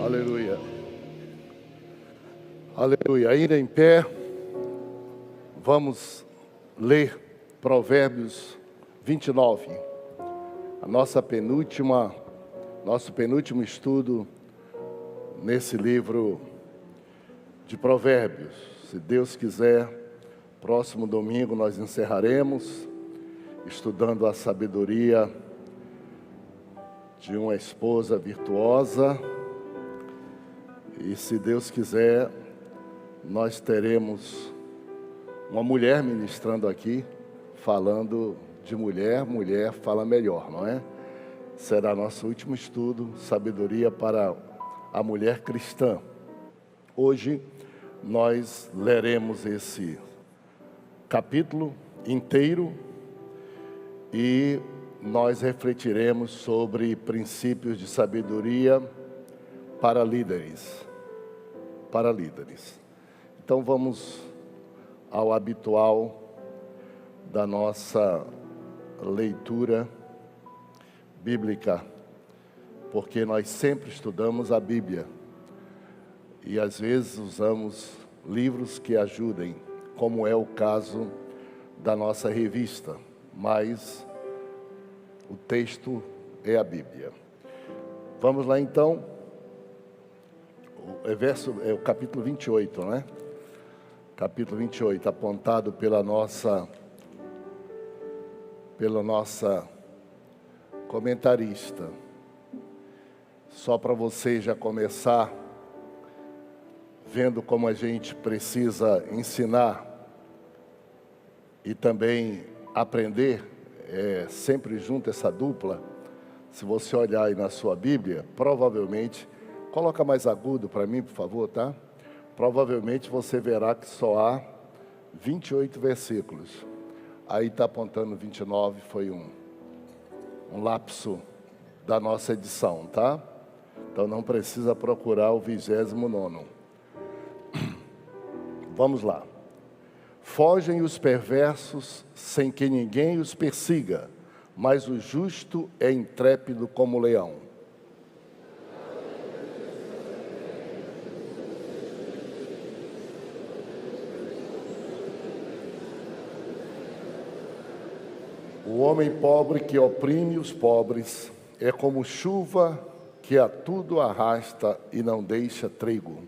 Aleluia. Aleluia. Ainda em pé, vamos ler Provérbios 29. Nosso penúltimo estudo nesse livro de Provérbios. Se Deus quiser, próximo domingo nós encerraremos estudando a sabedoria de uma esposa virtuosa. E se Deus quiser, nós teremos uma mulher ministrando aqui, falando de mulher. Mulher fala melhor, não é? Será nosso último estudo, sabedoria para a mulher cristã. Hoje nós leremos esse capítulo inteiro e nós refletiremos sobre princípios de sabedoria para líderes. Então vamos ao habitual da nossa leitura bíblica, porque nós sempre estudamos a Bíblia e às vezes usamos livros que ajudem, como é o caso da nossa revista, mas o texto é a Bíblia. Vamos lá então. É o capítulo 28, né? Capítulo 28, apontado pela nossa comentarista. Só para você já começar vendo como a gente precisa ensinar e também aprender, sempre junto essa dupla. Se você olhar aí na sua Bíblia, provavelmente, coloca mais agudo para mim, por favor, tá? Provavelmente você verá que só há 28 versículos. Aí está apontando 29, foi um lapso da nossa edição, tá? Então não precisa procurar o 29º. Vamos lá. Fogem os perversos sem que ninguém os persiga, mas o justo é intrépido como o leão. O homem pobre que oprime os pobres é como chuva que a tudo arrasta e não deixa trigo.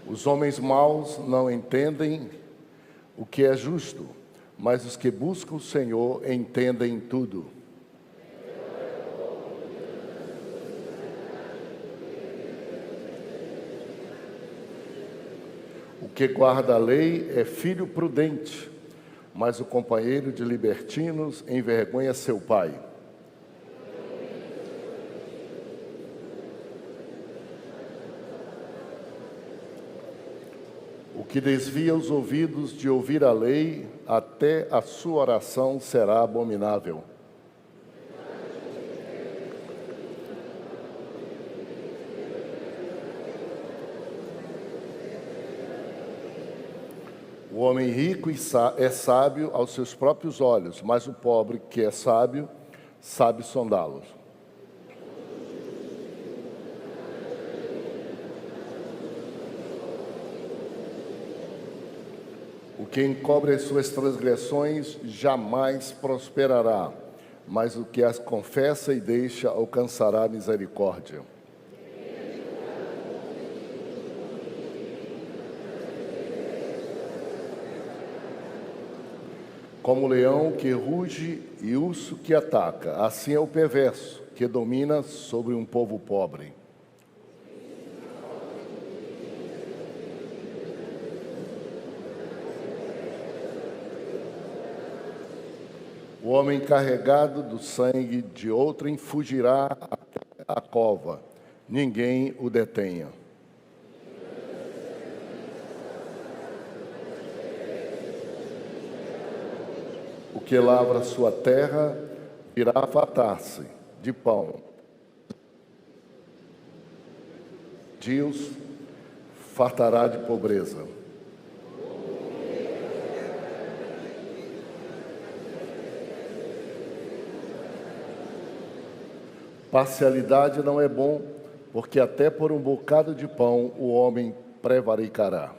Os homens maus não entendem o que é justo, mas os que buscam o Senhor entendem tudo. O que guarda a lei é filho prudente, mas o companheiro de libertinos envergonha seu pai. O que desvia os ouvidos de ouvir a lei, até a sua oração será abominável. O homem rico é sábio aos seus próprios olhos, mas o pobre que é sábio, sabe sondá-los. O que encobre as suas transgressões jamais prosperará, mas o que as confessa e deixa alcançará misericórdia. Como leão que ruge e urso que ataca, assim é o perverso, que domina sobre um povo pobre. O homem carregado do sangue de outrem fugirá até a cova, ninguém o detenha. O que lavra sua terra irá fartar-se de pão. Dias fartará de pobreza. Parcialidade não é bom, porque até por um bocado de pão o homem prevaricará.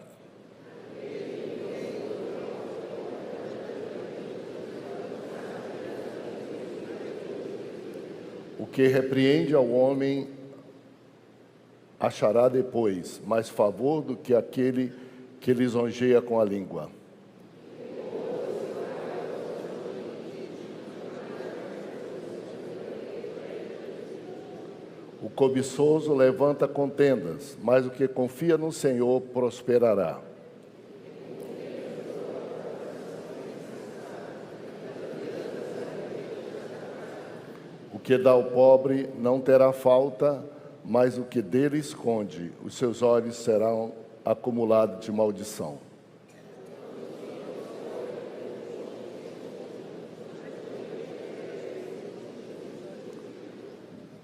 O que repreende ao homem achará depois mais favor do que aquele que lisonjeia com a língua. O cobiçoso levanta contendas, mas o que confia no Senhor prosperará. O que dá ao pobre não terá falta, mas o que dele esconde, os seus olhos serão acumulados de maldição.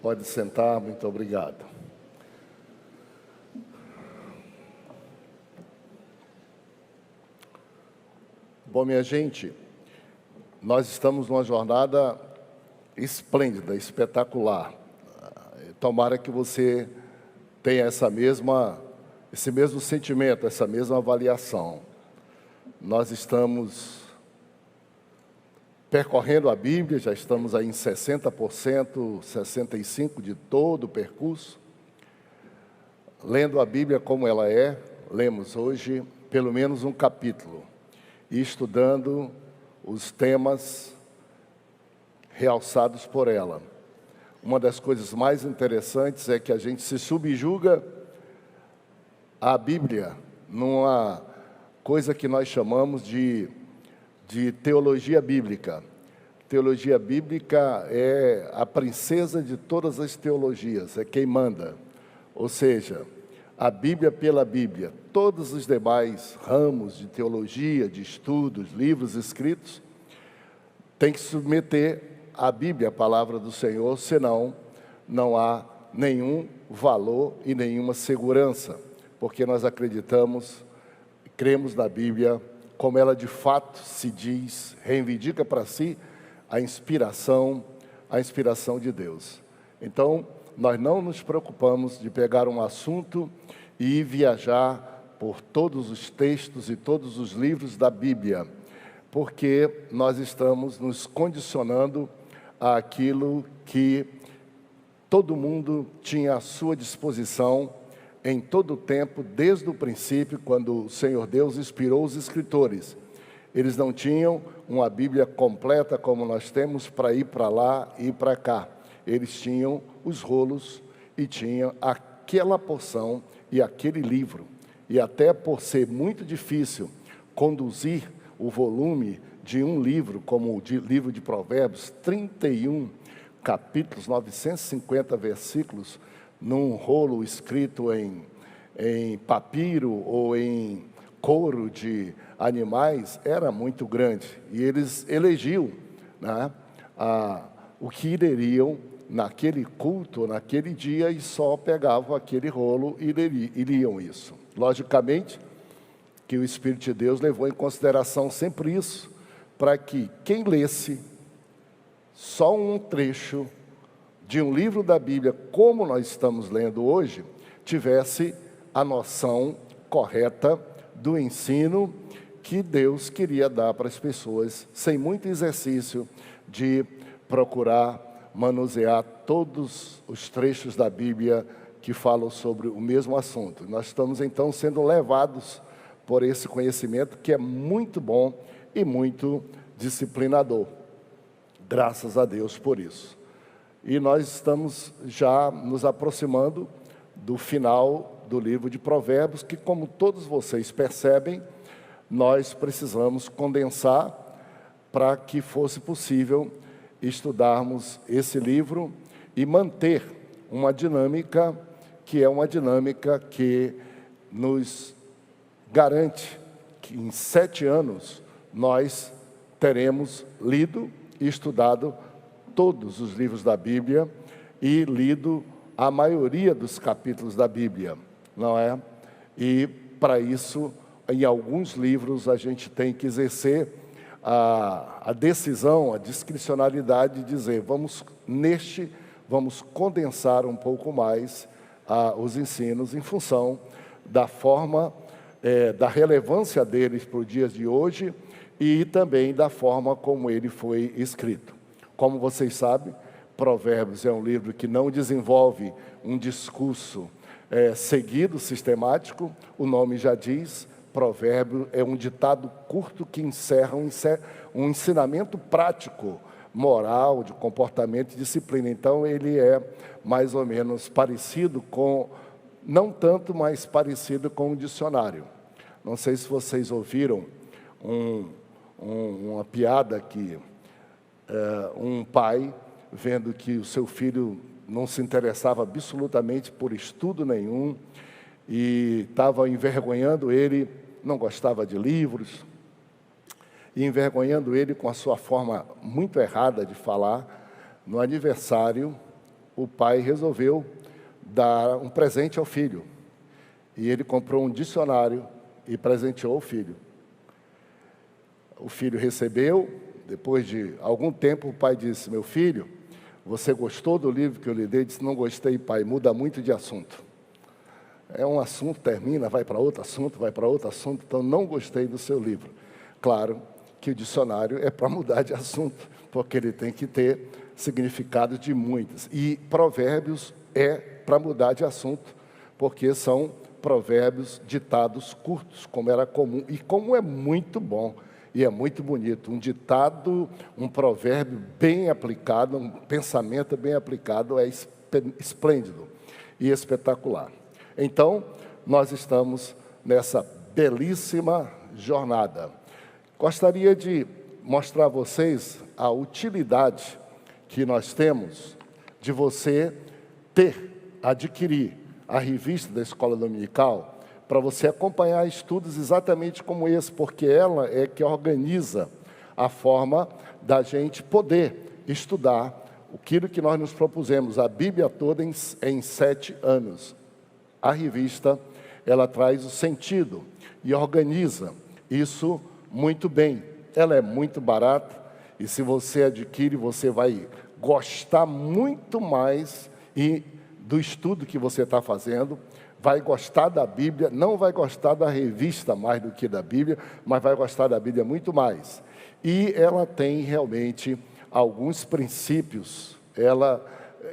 Pode sentar, muito obrigado. Bom, minha gente, nós estamos numa jornada esplêndida, espetacular. Tomara que você tenha esse mesmo sentimento, essa mesma avaliação. Nós estamos percorrendo a Bíblia, já estamos aí em 60%, 65% de todo o percurso. Lendo a Bíblia como ela é, lemos hoje pelo menos um capítulo. E estudando os temas realçados por ela. Uma das coisas mais interessantes é que a gente se subjuga à Bíblia numa coisa que nós chamamos de teologia bíblica. Teologia bíblica é a princesa de todas as teologias, é quem manda. Ou seja, a Bíblia pela Bíblia. Todos os demais ramos de teologia, de estudos, livros escritos, tem que submeter a Bíblia, a palavra do Senhor, senão não há nenhum valor e nenhuma segurança, porque nós cremos na Bíblia como ela de fato se diz, reivindica para si a inspiração de Deus. Então, nós não nos preocupamos de pegar um assunto e viajar por todos os textos e todos os livros da Bíblia, porque nós estamos nos condicionando àquilo que todo mundo tinha à sua disposição em todo o tempo, desde o princípio, quando o Senhor Deus inspirou os escritores. Eles não tinham uma Bíblia completa como nós temos para ir para lá e para cá. Eles tinham os rolos e tinham aquela porção e aquele livro. E até por ser muito difícil conduzir o volume de um livro, como o livro de Provérbios, 31 capítulos, 950 versículos, num rolo escrito em papiro ou em couro de animais, era muito grande. E eles elegiam, né, o que iriam naquele culto, naquele dia, e só pegavam aquele rolo e liam isso. Logicamente que o Espírito de Deus levou em consideração sempre isso, para que quem lesse só um trecho de um livro da Bíblia, como nós estamos lendo hoje, tivesse a noção correta do ensino que Deus queria dar para as pessoas, sem muito exercício de procurar manusear todos os trechos da Bíblia que falam sobre o mesmo assunto. Nós estamos então sendo levados por esse conhecimento que é muito bom e muito disciplinador. Graças a Deus por isso. E nós estamos já nos aproximando do final do livro de Provérbios, que, como todos vocês percebem, nós precisamos condensar para que fosse possível estudarmos esse livro e manter uma dinâmica que é uma dinâmica que nos garante que em 7 anos nós teremos lido e estudado todos os livros da Bíblia e lido a maioria dos capítulos da Bíblia, não é? E para isso, em alguns livros, a gente tem que exercer a decisão, a discricionalidade de dizer, vamos condensar um pouco mais os ensinos em função da forma, da relevância deles para os dias de hoje e também da forma como ele foi escrito. Como vocês sabem, Provérbios é um livro que não desenvolve um discurso seguido, sistemático. O nome já diz, provérbio é um ditado curto que encerra um ensinamento prático, moral, de comportamento e disciplina. Então, ele é mais ou menos parecido com, não tanto, mas parecido com um dicionário. Não sei se vocês ouviram uma piada que um pai, vendo que o seu filho não se interessava absolutamente por estudo nenhum e estava envergonhando ele, não gostava de livros, e envergonhando ele com a sua forma muito errada de falar. No aniversário, o pai resolveu dar um presente ao filho. E ele comprou um dicionário e presenteou o filho. O filho recebeu, depois de algum tempo o pai disse: meu filho, você gostou do livro que eu lhe dei? Disse: não gostei, pai, muda muito de assunto. É um assunto, termina, vai para outro assunto, vai para outro assunto, então não gostei do seu livro. Claro que o dicionário é para mudar de assunto, porque ele tem que ter significado de muitos. E provérbios é para mudar de assunto, porque são provérbios ditados curtos, como era comum, e como é muito bom. E é muito bonito, um ditado, um provérbio bem aplicado, um pensamento bem aplicado é esplêndido e espetacular. Então, nós estamos nessa belíssima jornada. Gostaria de mostrar a vocês a utilidade que nós temos de você adquirir a revista da Escola Dominical, para você acompanhar estudos exatamente como esse, porque ela é que organiza a forma da gente poder estudar aquilo que nós nos propusemos, a Bíblia toda em 7 anos. A revista, ela traz o sentido e organiza isso muito bem. Ela é muito barata e se você adquire, você vai gostar muito mais do estudo que você está fazendo. Vai gostar da Bíblia, não vai gostar da revista mais do que da Bíblia, mas vai gostar da Bíblia muito mais. E ela tem realmente alguns princípios,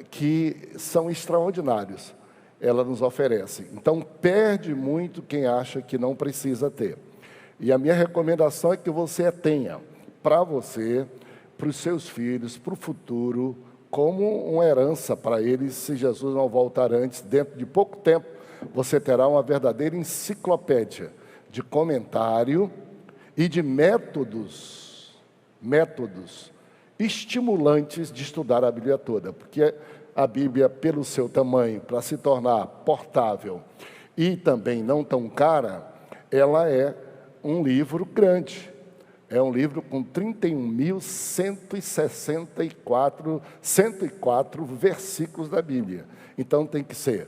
que são extraordinários, ela nos oferece. Então, perde muito quem acha que não precisa ter. E a minha recomendação é que você tenha para você, para os seus filhos, para o futuro, como uma herança para eles, se Jesus não voltar antes, dentro de pouco tempo, você terá uma verdadeira enciclopédia de comentário e de métodos estimulantes de estudar a Bíblia toda, porque a Bíblia, pelo seu tamanho, para se tornar portável e também não tão cara, ela é um livro grande. É um livro com 104 versículos da Bíblia. Então tem que ser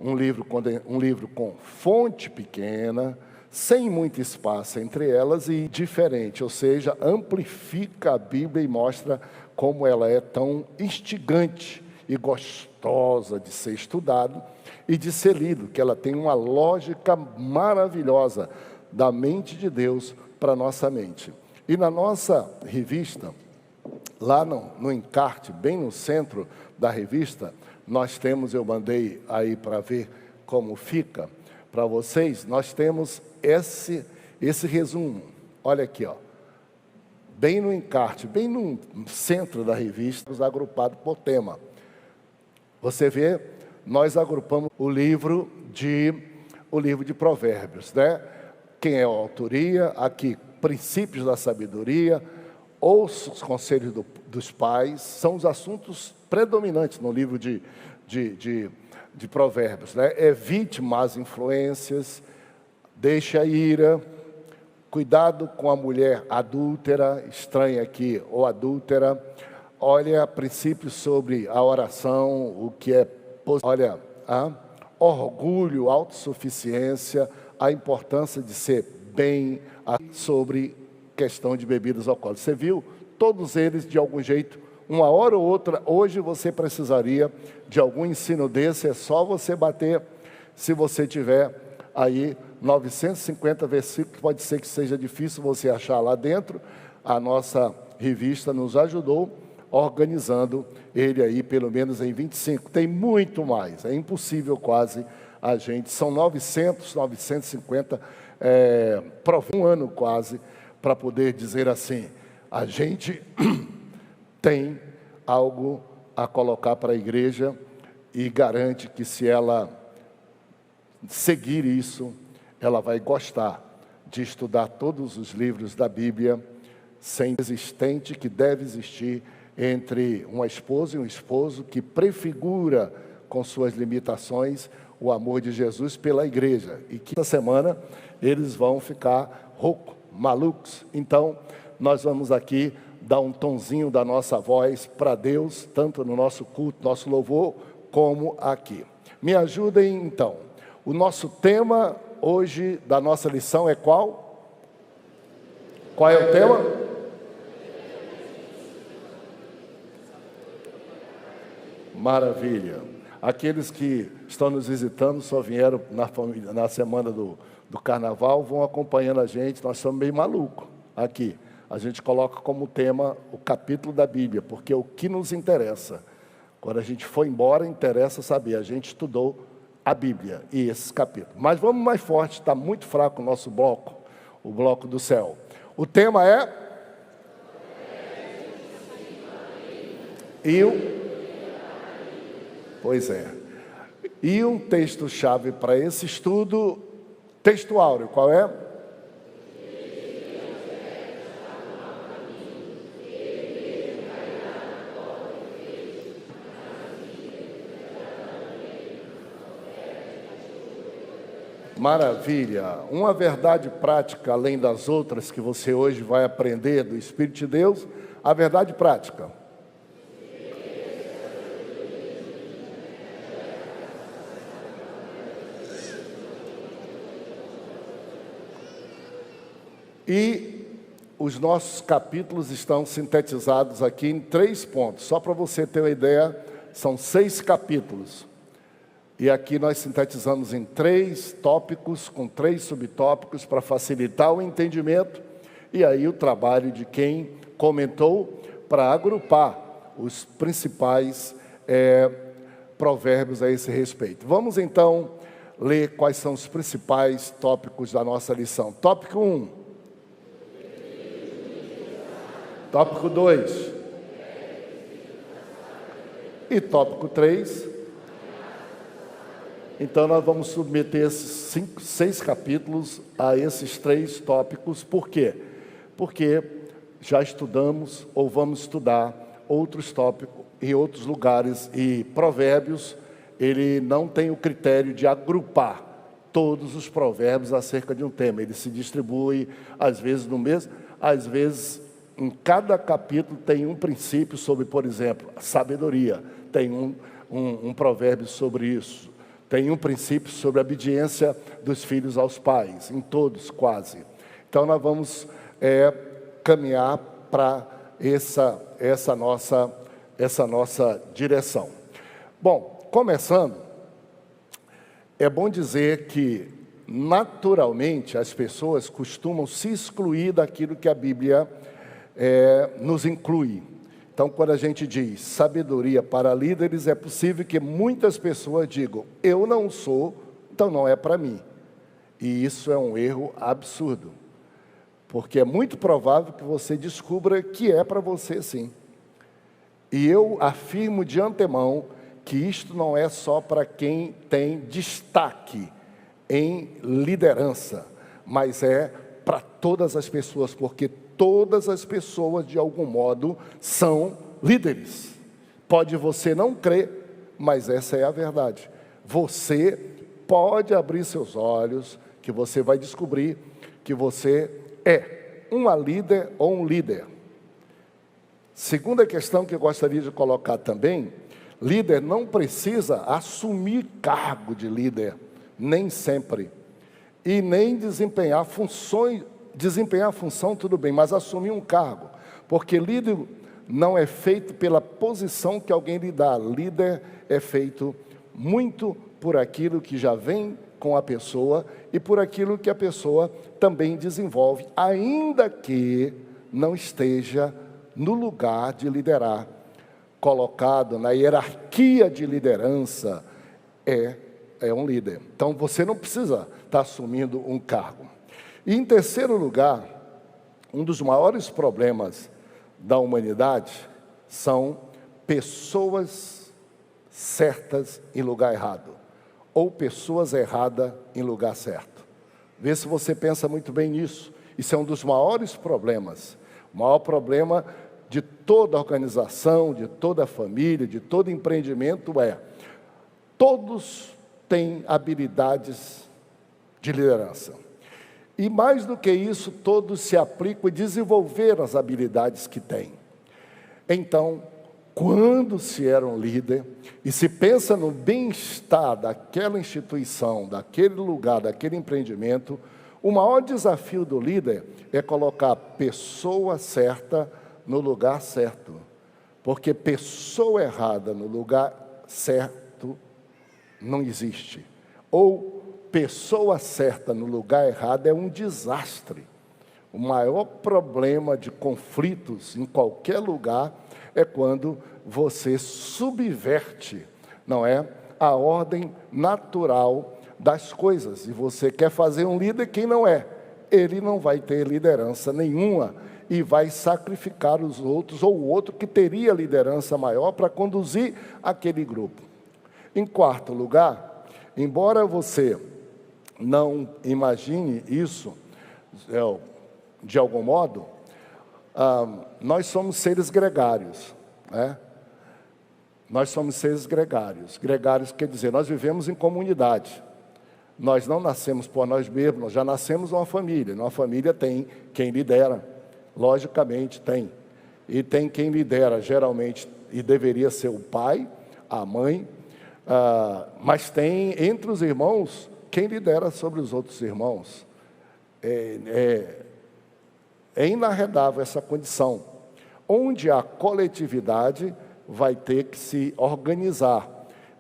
um livro com fonte pequena, sem muito espaço entre elas e diferente, ou seja, amplifica a Bíblia e mostra como ela é tão instigante e gostosa de ser estudado e de ser lido, que ela tem uma lógica maravilhosa da mente de Deus para a nossa mente. E na nossa revista, lá no encarte, bem no centro da revista, nós temos, eu mandei aí para ver como fica para vocês, nós temos esse resumo. Olha aqui, ó, bem no encarte, bem no centro da revista, agrupado por tema. Você vê, nós agrupamos o livro de Provérbios, né? Quem é a autoria? Aqui, princípios da sabedoria, ouça os conselhos dos pais, são os assuntos predominantes no livro de Provérbios, né? Evite más influências, deixe a ira, cuidado com a mulher adúltera, estranha aqui, ou adúltera. Olha, princípios sobre a oração, o que é, olha, orgulho, autossuficiência, a importância de ser bem, sobre questão de bebidas alcoólicas. Você viu? Todos eles, de algum jeito, uma hora ou outra, hoje você precisaria de algum ensino desse, é só você bater, se você tiver aí 950 versículos, pode ser que seja difícil você achar lá dentro. A nossa revista nos ajudou, organizando ele aí pelo menos em 25. Tem muito mais, é impossível quase a gente, são 950, um ano quase, para poder dizer assim, a gente tem algo a colocar para a igreja e garante que se ela seguir isso, ela vai gostar de estudar todos os livros da Bíblia, sem existente que deve existir entre uma esposa e um esposo que prefigura com suas limitações o amor de Jesus pela igreja, e que essa semana eles vão ficar malucos. Então, nós vamos aqui dar um tonzinho da nossa voz para Deus, tanto no nosso culto, nosso louvor, como aqui. Me ajudem então. O nosso tema hoje da nossa lição é qual? Qual é o tema? Maravilha. Aqueles que estão nos visitando só vieram na semana do carnaval, vão acompanhando a gente. Nós somos meio malucos aqui. A gente coloca como tema o capítulo da Bíblia, porque é o que nos interessa. Quando a gente for embora, interessa saber, a gente estudou a Bíblia e esses capítulos. Mas vamos mais forte, está muito fraco o nosso bloco, o bloco do céu. O tema é... Pois é. E um texto-chave para esse estudo, texto áureo, qual é? Maravilha. Uma verdade prática, além das outras que você hoje vai aprender do Espírito de Deus, a verdade prática. E os nossos capítulos estão sintetizados aqui em 3 pontos. Só para você ter uma ideia, são 6 capítulos. E aqui nós sintetizamos em 3 tópicos, com 3 subtópicos, para facilitar o entendimento. E aí o trabalho de quem comentou, para agrupar os principais provérbios a esse respeito. Vamos então ler quais são os principais tópicos da nossa lição. Tópico 1. Tópico 2. E tópico 3. Então, nós vamos submeter esses 6 capítulos a esses 3 tópicos. Por quê? Porque já estudamos ou vamos estudar outros tópicos em outros lugares. E Provérbios, ele não tem o critério de agrupar todos os provérbios acerca de um tema. Ele se distribui, às vezes, no mesmo, às vezes... Em cada capítulo tem um princípio sobre, por exemplo, a sabedoria. Tem um provérbio sobre isso. Tem um princípio sobre a obediência dos filhos aos pais. Em todos, quase. Então, nós vamos caminhar para essa nossa direção. Bom, começando, é bom dizer que, naturalmente, as pessoas costumam se excluir daquilo que a Bíblia nos inclui. Então, quando a gente diz sabedoria para líderes, é possível que muitas pessoas digam, eu não sou, então não é para mim. E isso é um erro absurdo, porque é muito provável que você descubra que é para você sim. E eu afirmo de antemão que isto não é só para quem tem destaque em liderança, mas é para todas as pessoas, porque todas as pessoas, de algum modo, são líderes. Pode você não crer, mas essa é a verdade. Você pode abrir seus olhos, que você vai descobrir que você é uma líder ou um líder. Segunda questão que eu gostaria de colocar também, líder não precisa assumir cargo de líder, nem sempre. E nem desempenhar funções. Desempenhar a função, tudo bem, mas assumir um cargo. Porque líder não é feito pela posição que alguém lhe dá. Líder é feito muito por aquilo que já vem com a pessoa e por aquilo que a pessoa também desenvolve, ainda que não esteja no lugar de liderar. Colocado na hierarquia de liderança, é um líder. Então, você não precisa estar assumindo um cargo. E, em terceiro lugar, um dos maiores problemas da humanidade são pessoas certas em lugar errado, ou pessoas erradas em lugar certo. Vê se você pensa muito bem nisso. Isso é um dos maiores problemas. O maior problema de toda organização, de toda família, de todo empreendimento é: todos têm habilidades de liderança. E mais do que isso, todos se aplicam em desenvolver as habilidades que têm. Então, quando se era um líder e se pensa no bem-estar daquela instituição, daquele lugar, daquele empreendimento, o maior desafio do líder é colocar a pessoa certa no lugar certo. Porque pessoa errada no lugar certo não existe. Ou pessoa certa no lugar errado é um desastre. O maior problema de conflitos em qualquer lugar é quando você subverte, não é, a ordem natural das coisas. E você quer fazer um líder quem não é. Ele não vai ter liderança nenhuma e vai sacrificar os outros ou o outro que teria liderança maior para conduzir aquele grupo. Em quarto lugar, embora você não imagine isso, de algum modo, nós somos seres gregários, né? Nós somos seres gregários. Gregários quer dizer, nós vivemos em comunidade. Nós não nascemos por nós mesmos, nós já nascemos numa família. Numa família tem quem lidera, logicamente tem. E tem quem lidera, geralmente, e deveria ser o pai, a mãe, mas tem entre os irmãos quem lidera sobre os outros irmãos. É inarredável essa condição, onde a coletividade vai ter que se organizar.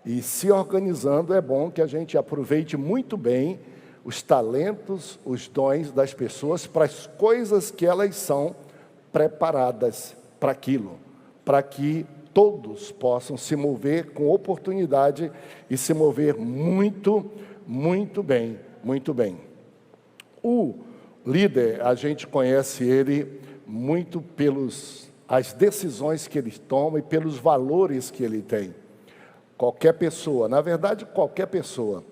E se organizando é bom que a gente aproveite muito bem os talentos, os dons das pessoas para as coisas que elas são preparadas para aquilo, para que todos possam se mover com oportunidade e se mover muito bem, muito bem. O líder, a gente conhece ele muito pelas decisões que ele toma e pelos valores que ele tem. Qualquer pessoa, na verdade qualquer pessoa,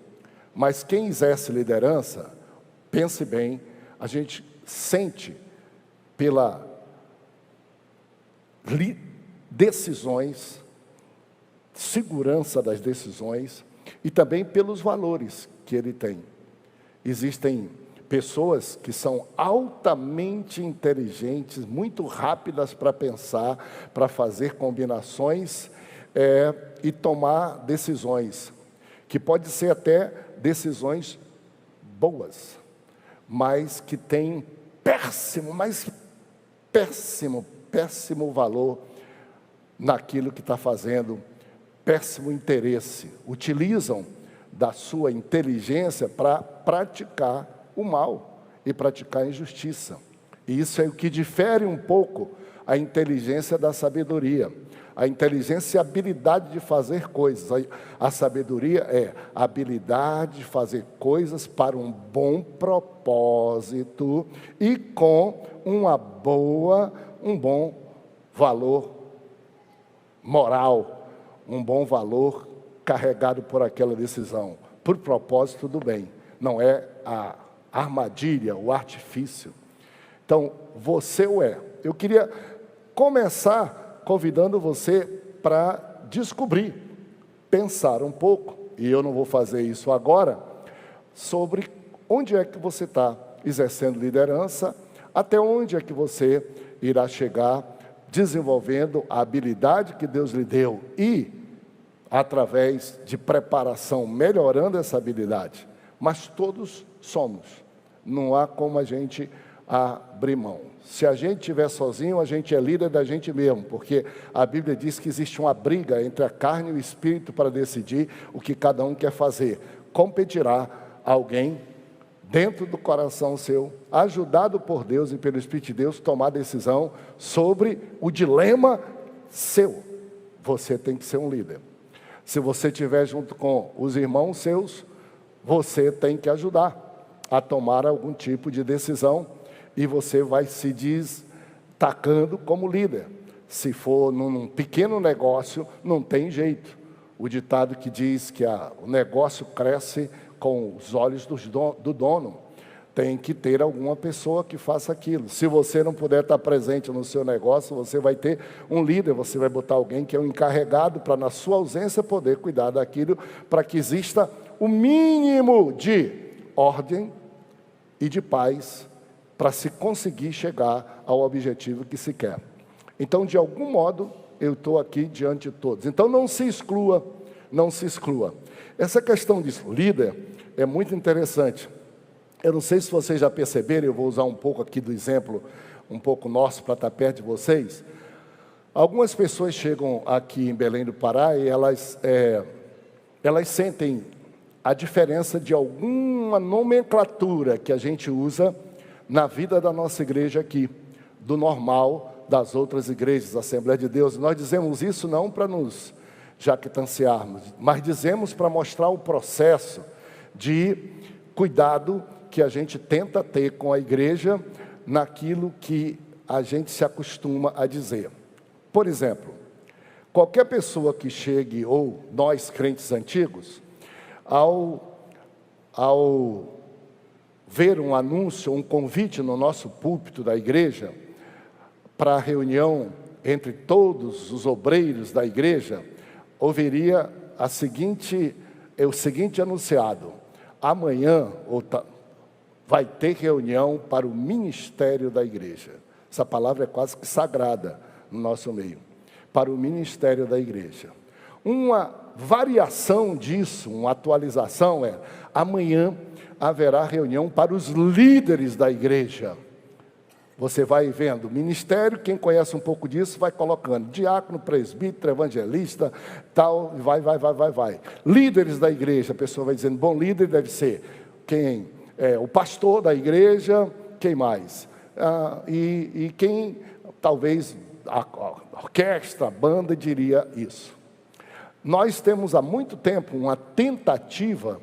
mas quem exerce liderança, pense bem, a gente sente pela decisões, segurança das decisões e também pelos valores que ele tem. Existem pessoas que são altamente inteligentes, muito rápidas para pensar, para fazer combinações e tomar decisões, que pode ser até decisões boas, mas que têm péssimo valor naquilo que está fazendo, péssimo interesse. Utilizam da sua inteligência para praticar o mal e praticar a injustiça. E isso é o que difere um pouco a inteligência da sabedoria. A inteligência é a habilidade de fazer coisas. A sabedoria é a habilidade de fazer coisas para um bom propósito e com um bom valor moral, um bom valor carregado por aquela decisão, por propósito do bem. Não é a armadilha, o artifício. Então, você o é. Eu queria começar convidando você para descobrir, pensar um pouco, e eu não vou fazer isso agora, sobre onde é que você está exercendo liderança, até onde é que você irá chegar desenvolvendo a habilidade que Deus lhe deu e, através de preparação, melhorando essa habilidade. Mas todos somos. Não há como a gente abrir mão. Se a gente estiver sozinho, a gente é líder da gente mesmo, porque a Bíblia diz que existe uma briga entre a carne e o espírito para decidir o que cada um quer fazer. Competirá alguém dentro do coração seu, ajudado por Deus e pelo Espírito de Deus, tomar decisão sobre o dilema seu. Você tem que ser um líder. Se você estiver junto com os irmãos seus, você tem que ajudar a tomar algum tipo de decisão e você vai se destacando como líder. Se for num pequeno negócio, não tem jeito. O ditado que diz que o negócio cresce com os olhos do dono. Tem que ter alguma pessoa que faça aquilo. Se você não puder estar presente no seu negócio, você vai ter um líder, você vai botar alguém que é o encarregado para, na sua ausência, poder cuidar daquilo, para que exista o mínimo de ordem e de paz, para se conseguir chegar ao objetivo que se quer. Então, de algum modo, eu estou aqui diante de todos. Então, não se exclua, não se exclua. Essa questão de líder é muito interessante. Eu não sei se vocês já perceberam, eu vou usar um pouco aqui do exemplo, um pouco nosso, para estar perto de vocês. Algumas pessoas chegam aqui em Belém do Pará e elas sentem a diferença de alguma nomenclatura que a gente usa na vida da nossa igreja aqui, do normal das outras igrejas, Assembleia de Deus. Nós dizemos isso não para nos jactanciarmos, mas dizemos para mostrar o processo de cuidado que a gente tenta ter com a igreja naquilo que a gente se acostuma a dizer. Por exemplo, qualquer pessoa que chegue, ou nós crentes antigos, ao ver um anúncio, um convite no nosso púlpito da igreja, para a reunião entre todos os obreiros da igreja, ouviria o seguinte anunciado: amanhã vai ter reunião para o ministério da igreja. Essa palavra é quase que sagrada no nosso meio. Para o ministério da igreja. Uma variação disso, uma atualização é: amanhã haverá reunião para os líderes da igreja. Você vai vendo ministério, quem conhece um pouco disso vai colocando diácono, presbítero, evangelista, tal, vai. Líderes da igreja, a pessoa vai dizendo, bom, líder deve ser quem é o pastor da igreja, quem mais? E quem, talvez, a orquestra, a banda diria isso. Nós temos há muito tempo uma tentativa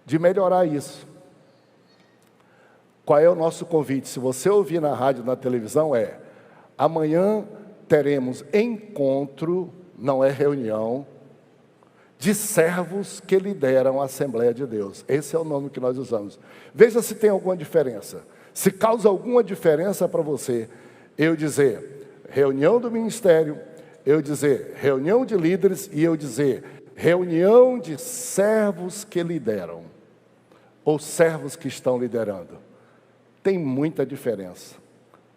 de melhorar isso. Qual é o nosso convite? Se você ouvir na rádio, na televisão, amanhã teremos encontro, não é reunião, de servos que lideram a Assembleia de Deus. Esse é o nome que nós usamos. Veja se tem alguma diferença. Se causa alguma diferença para você, eu dizer reunião do ministério, eu dizer reunião de líderes e eu dizer reunião de servos que lideram, ou servos que estão liderando. Tem muita diferença,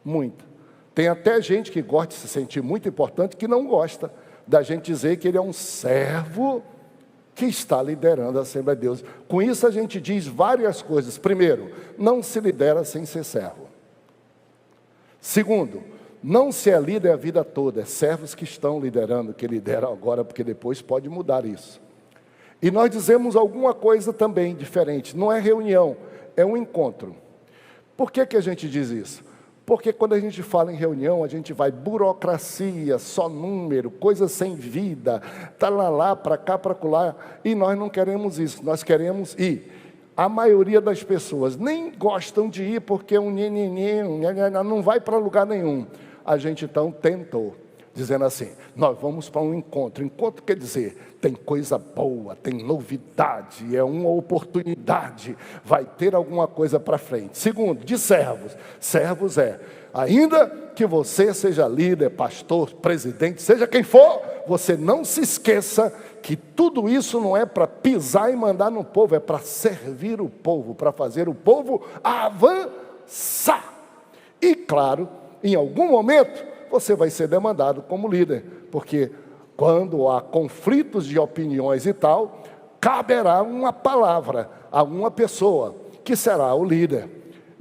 muita. Tem até gente que gosta de se sentir muito importante, que não gosta da gente dizer que ele é um servo que está liderando a Assembleia de Deus. Com isso a gente diz várias coisas. Primeiro, não se lidera sem ser servo. Segundo, não se é líder a vida toda, é servos que estão liderando, que lideram agora, porque depois pode mudar isso. E nós dizemos alguma coisa também diferente, não é reunião, é um encontro. Por que a gente diz isso? Porque quando a gente fala em reunião, a gente vai burocracia, só número, coisa sem vida, tá lá, para cá, para lá, e nós não queremos isso, nós queremos ir. A maioria das pessoas nem gostam de ir porque é um não vai para lugar nenhum. A gente então tentou, dizendo assim, nós vamos para um encontro. Encontro quer dizer, tem coisa boa, tem novidade, é uma oportunidade, vai ter alguma coisa para frente. Segundo, de servos. Servos ainda que você seja líder, pastor, presidente, seja quem for, você não se esqueça que tudo isso não é para pisar e mandar no povo, é para servir o povo, para fazer o povo avançar. E claro, em algum momento, você vai ser demandado como líder, porque quando há conflitos de opiniões e tal, caberá uma palavra a uma pessoa, que será o líder.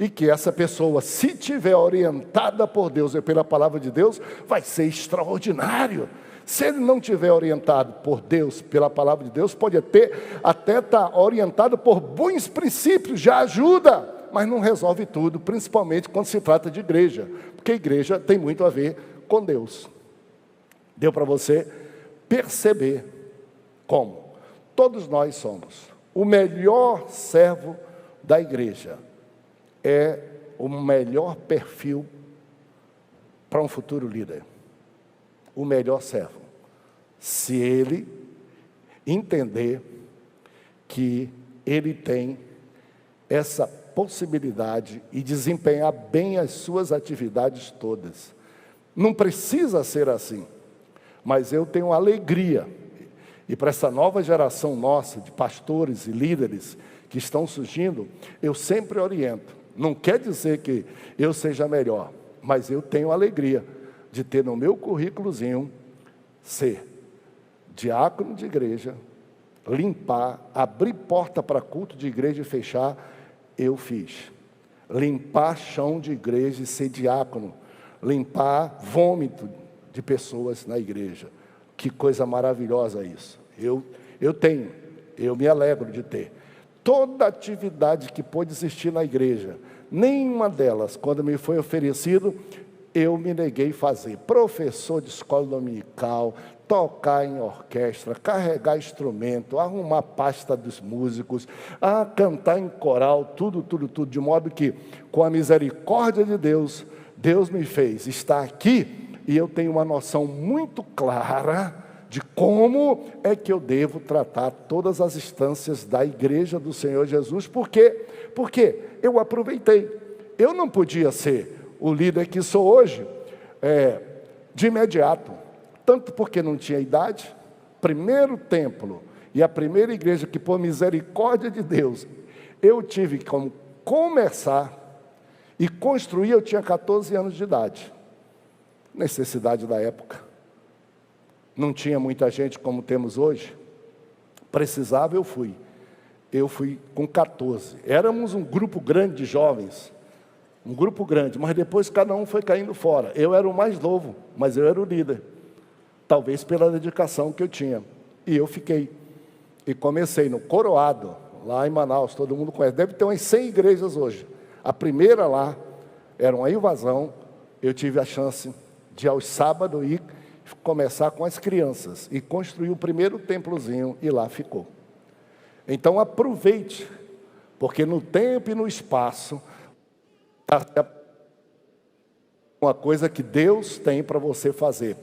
e que essa pessoa, se tiver orientada por Deus e pela palavra de Deus, vai ser extraordinário. Se ele não tiver orientado por Deus, pela palavra de Deus, pode até estar orientado por bons princípios, já ajuda, mas não resolve tudo, principalmente quando se trata de igreja, porque a igreja tem muito a ver com Deus. Deu para você perceber como todos nós somos. O melhor servo da igreja é o melhor perfil para um futuro líder. O melhor servo, se ele entender que ele tem essa possibilidade e desempenhar bem as suas atividades todas. Não precisa ser assim, mas eu tenho alegria, e para essa nova geração nossa, de pastores e líderes que estão surgindo, eu sempre oriento. Não quer dizer que eu seja melhor, mas eu tenho alegria de ter no meu currículozinho ser diácono de igreja, limpar, abrir porta para culto de igreja e fechar, eu fiz. Limpar chão de igreja e ser diácono, limpar vômito de pessoas na igreja. Que coisa maravilhosa isso. Eu me alegro de ter. Toda atividade que pôde existir na igreja, nenhuma delas, quando me foi oferecido, eu me neguei a fazer. Professor de escola dominical, tocar em orquestra, carregar instrumento, arrumar pasta dos músicos, cantar em coral, tudo, de modo que, com a misericórdia de Deus, Deus me fez estar aqui, e eu tenho uma noção muito clara de como é que eu devo tratar todas as instâncias da igreja do Senhor Jesus. Por quê? Porque eu aproveitei. Eu não podia ser o líder que sou hoje, de imediato, tanto porque não tinha idade. Primeiro templo e a primeira igreja que, por misericórdia de Deus, eu tive como começar e construir, eu tinha 14 anos de idade, necessidade da época, não tinha muita gente como temos hoje, precisava, eu fui com 14, éramos um grupo grande de jovens, um grupo grande, mas depois cada um foi caindo fora. Eu era o mais novo, mas eu era o líder, talvez pela dedicação que eu tinha, e eu fiquei, e comecei no Coroado, lá em Manaus, todo mundo conhece, deve ter umas 100 igrejas hoje. A primeira lá era uma invasão, eu tive a chance de aos sábados ir começar com as crianças, e construir o primeiro templozinho, e lá ficou. Então aproveite, porque no tempo e no espaço, uma coisa que Deus tem para você fazer.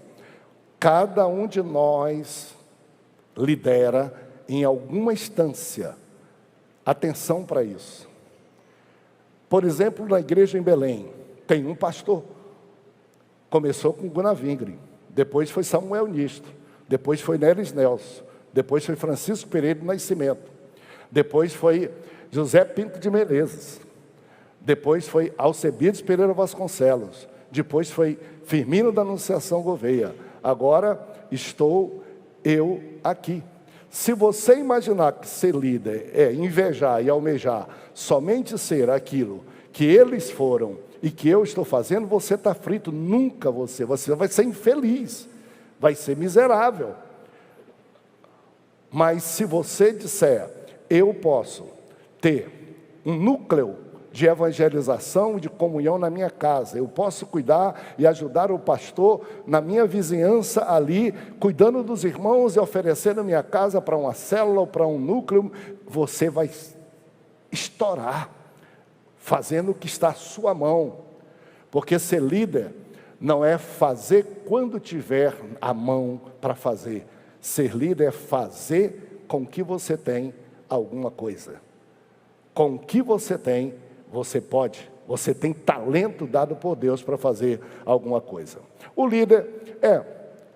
Cada um de nós lidera em alguma instância. Atenção para isso. Por exemplo, na igreja em Belém, tem um pastor. Começou com Gunnar Vingre, depois foi Samuel Nisto, depois foi Neres Nelson, depois foi Francisco Pereira do Nascimento, depois foi José Pinto de Menezes, depois foi Alcebiades Pereira Vasconcelos, depois foi Firmino da Anunciação Gouveia. Agora estou eu aqui. Se você imaginar que ser líder é invejar e almejar somente ser aquilo que eles foram e que eu estou fazendo, você está frito. Nunca você vai ser infeliz, vai ser miserável. Mas se você disser, eu posso ter um núcleo de evangelização e de comunhão na minha casa, eu posso cuidar e ajudar o pastor na minha vizinhança ali, cuidando dos irmãos e oferecendo minha casa para uma célula ou para um núcleo, você vai estourar, fazendo o que está à sua mão, porque ser líder não é fazer quando tiver a mão para fazer, ser líder é fazer com que você tem alguma coisa, com o que você tem, você pode, você tem talento dado por Deus para fazer alguma coisa. O líder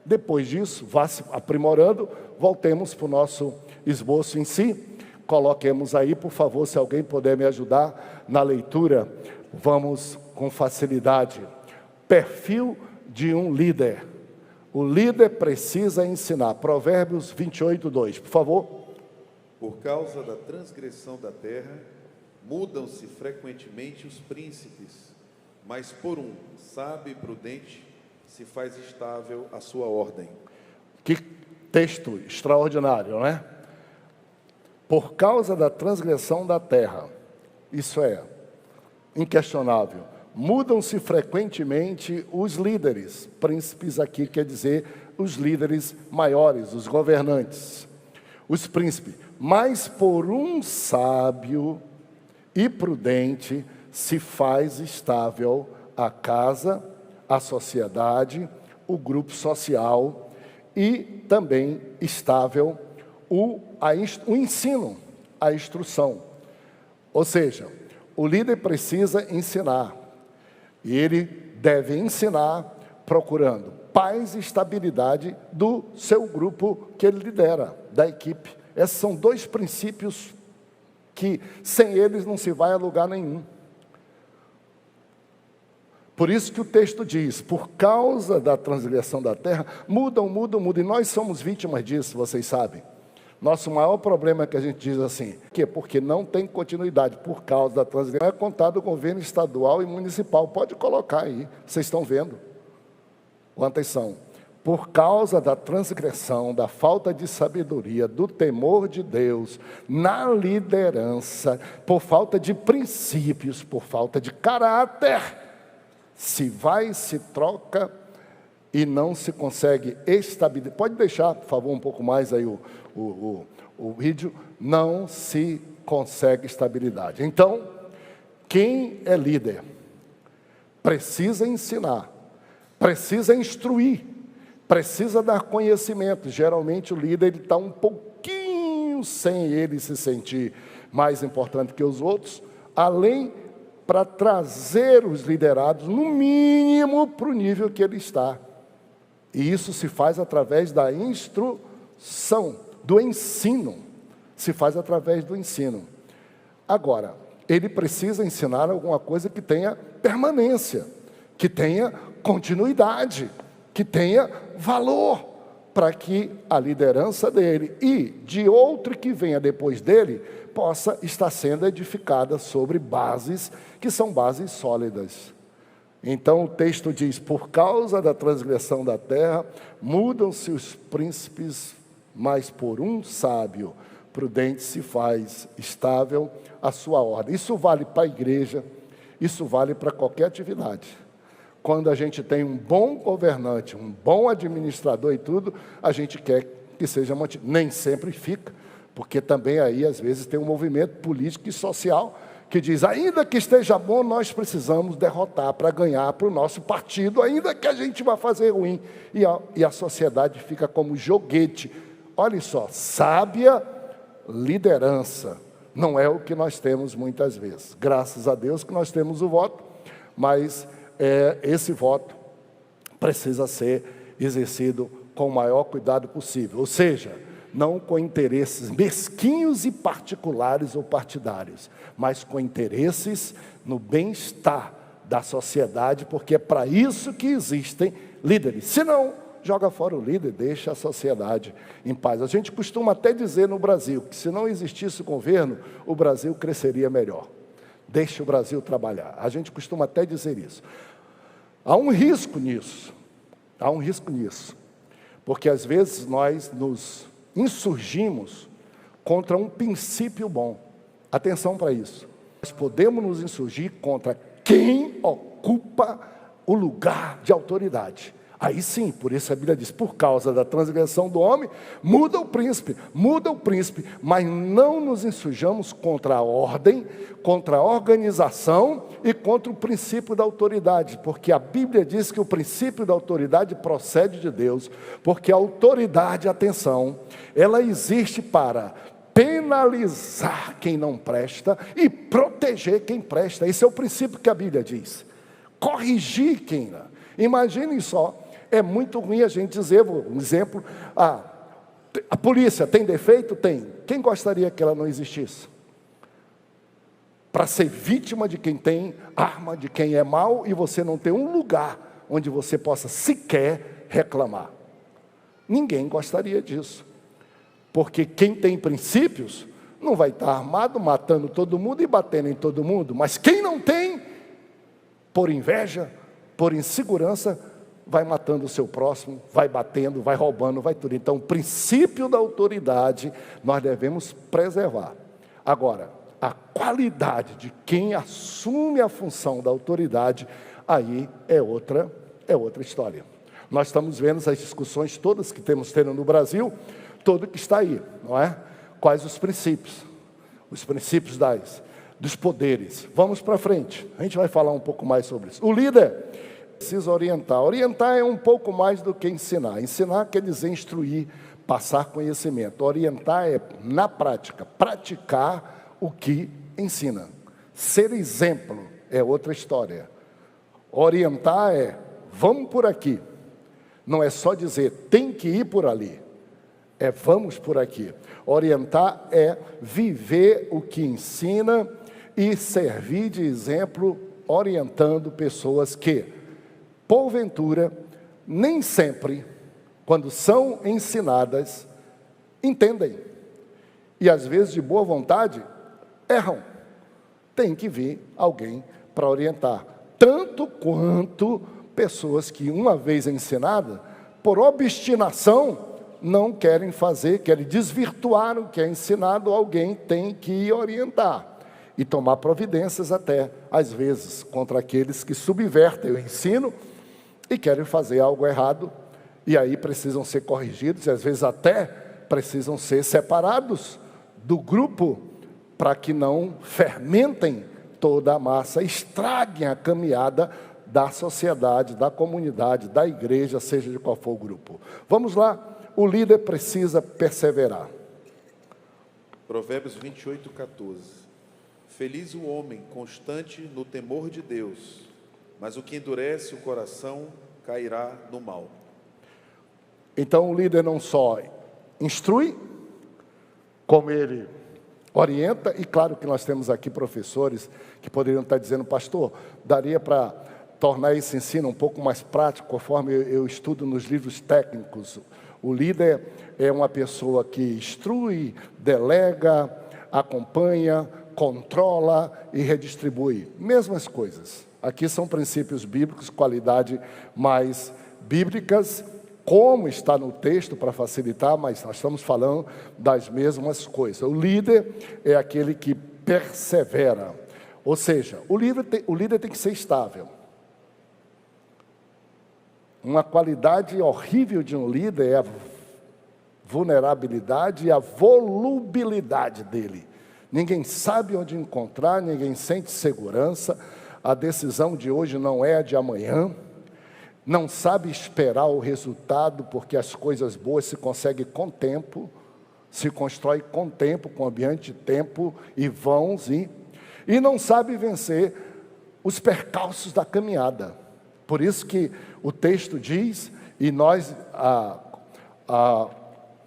depois disso, vá se aprimorando. Voltemos para o nosso esboço em si. Coloquemos aí, por favor, se alguém puder me ajudar na leitura. Vamos com facilidade. Perfil de um líder. O líder precisa ensinar. Provérbios 28:2, por favor. Por causa da transgressão da terra, Mudam-se frequentemente os príncipes, mas por um sábio e prudente se faz estável a sua ordem. Que texto extraordinário, né? Por causa da transgressão da terra, isso é inquestionável, mudam-se frequentemente os líderes. Príncipes aqui quer dizer os líderes maiores, os governantes, os príncipes. Mas por um sábio e prudente se faz estável a casa, a sociedade, o grupo social e também estável o ensino, a instrução. Ou seja, o líder precisa ensinar, e ele deve ensinar procurando paz e estabilidade do seu grupo que ele lidera, da equipe. Esses são dois princípios que sem eles não se vai a lugar nenhum. Por isso que o texto diz, por causa da transgressão da terra, mudam, e nós somos vítimas disso, vocês sabem. Nosso maior problema é que a gente diz assim, porque não tem continuidade, por causa da transgressão. É contado o governo estadual e municipal, pode colocar aí, vocês estão vendo. Atenção, por causa da transgressão, da falta de sabedoria, do temor de Deus, na liderança, por falta de princípios, por falta de caráter, se vai, se troca e não se consegue estabilizar. Pode deixar, por favor, um pouco mais aí o vídeo. Não se consegue estabilidade. Então, quem é líder precisa ensinar, precisa instruir, precisa dar conhecimento. Geralmente o líder está um pouquinho sem ele se sentir mais importante que os outros, além para trazer os liderados, no mínimo, para o nível que ele está. E isso se faz através da instrução, do ensino. Se faz através do ensino. Agora, ele precisa ensinar alguma coisa que tenha permanência, que tenha continuidade, que tenha valor, para que a liderança dele e de outro que venha depois dele possa estar sendo edificada sobre bases que são bases sólidas. Então o texto diz, por causa da transgressão da terra, mudam-se os príncipes, mas por um sábio prudente se faz estável a sua ordem. Isso vale para a igreja, isso vale para qualquer atividade. Quando a gente tem um bom governante, um bom administrador e tudo, a gente quer que seja mantido. Nem sempre fica, porque também aí às vezes tem um movimento político e social que diz, ainda que esteja bom, nós precisamos derrotar para ganhar para o nosso partido, ainda que a gente vá fazer ruim. E a sociedade fica como joguete. Olha só, sábia liderança não é o que nós temos muitas vezes. Graças a Deus que nós temos o voto, mas esse voto precisa ser exercido com o maior cuidado possível. Ou seja, não com interesses mesquinhos e particulares ou partidários, mas com interesses no bem-estar da sociedade, porque é para isso que existem líderes. Se não, joga fora o líder, deixa a sociedade em paz. A gente costuma até dizer no Brasil, que se não existisse o governo, o Brasil cresceria melhor. Deixa o Brasil trabalhar. A gente costuma até dizer isso. Há um risco nisso. Há um risco nisso. Porque às vezes nós nos insurgimos contra um princípio bom. Atenção para isso. Nós podemos nos insurgir contra quem ocupa o lugar de autoridade. Aí sim, por isso a Bíblia diz, por causa da transgressão do homem, muda o príncipe, mas não nos insurjamos contra a ordem, contra a organização e contra o princípio da autoridade, porque a Bíblia diz que o princípio da autoridade procede de Deus, porque a autoridade, atenção, ela existe para penalizar quem não presta e proteger quem presta. Esse é o princípio que a Bíblia diz. Corrigir quem não. Imaginem só, é muito ruim a gente dizer, um exemplo, a polícia tem defeito? Tem. Quem gostaria que ela não existisse? Para ser vítima de quem tem arma, de quem é mau, e você não ter um lugar onde você possa sequer reclamar. Ninguém gostaria disso. Porque quem tem princípios não vai estar armado, matando todo mundo e batendo em todo mundo. Mas quem não tem, por inveja, por insegurança, vai matando o seu próximo, vai batendo, vai roubando, vai tudo. Então, o princípio da autoridade nós devemos preservar. Agora, a qualidade de quem assume a função da autoridade, aí é outra história. Nós estamos vendo as discussões todas que temos tendo no Brasil, tudo que está aí, não é? Quais os princípios dos poderes. Vamos para frente, a gente vai falar um pouco mais sobre isso. O líder precisa orientar. Orientar é um pouco mais do que ensinar. Ensinar quer dizer instruir, passar conhecimento. Orientar é, na prática, praticar o que ensina. Ser exemplo é outra história. Orientar é, vamos por aqui. Não é só dizer, tem que ir por ali. É, vamos por aqui. Orientar é viver o que ensina e servir de exemplo, orientando pessoas que, porventura, nem sempre, quando são ensinadas, entendem. E às vezes, de boa vontade, erram. Tem que vir alguém para orientar. Tanto quanto pessoas que, uma vez ensinadas, por obstinação, não querem fazer, querem desvirtuar o que é ensinado, alguém tem que orientar. E tomar providências até, às vezes, contra aqueles que subvertem o ensino e querem fazer algo errado, e aí precisam ser corrigidos, e às vezes até precisam ser separados do grupo, para que não fermentem toda a massa, estraguem a caminhada da sociedade, da comunidade, da igreja, seja de qual for o grupo. Vamos lá, o líder precisa perseverar. Provérbios 28:14. Feliz o homem constante no temor de Deus, mas o que endurece o coração cairá no mal. Então o líder não só instrui, como ele orienta, e claro que nós temos aqui professores que poderiam estar dizendo, pastor, daria para tornar esse ensino um pouco mais prático, conforme eu estudo nos livros técnicos. O líder é uma pessoa que instrui, delega, acompanha, controla e redistribui. Mesmas coisas. Aqui são princípios bíblicos, qualidade mais bíblicas, como está no texto para facilitar, mas nós estamos falando das mesmas coisas. O líder é aquele que persevera. Ou seja, o líder tem que ser estável. Uma qualidade horrível de um líder é a vulnerabilidade e a volubilidade dele. Ninguém sabe onde encontrar, ninguém sente segurança. A decisão de hoje não é a de amanhã. Não sabe esperar o resultado, porque as coisas boas se conseguem com tempo, se constrói com tempo, com ambiente de tempo e vãos, e não sabe vencer os percalços da caminhada. Por isso que o texto diz, e nós, a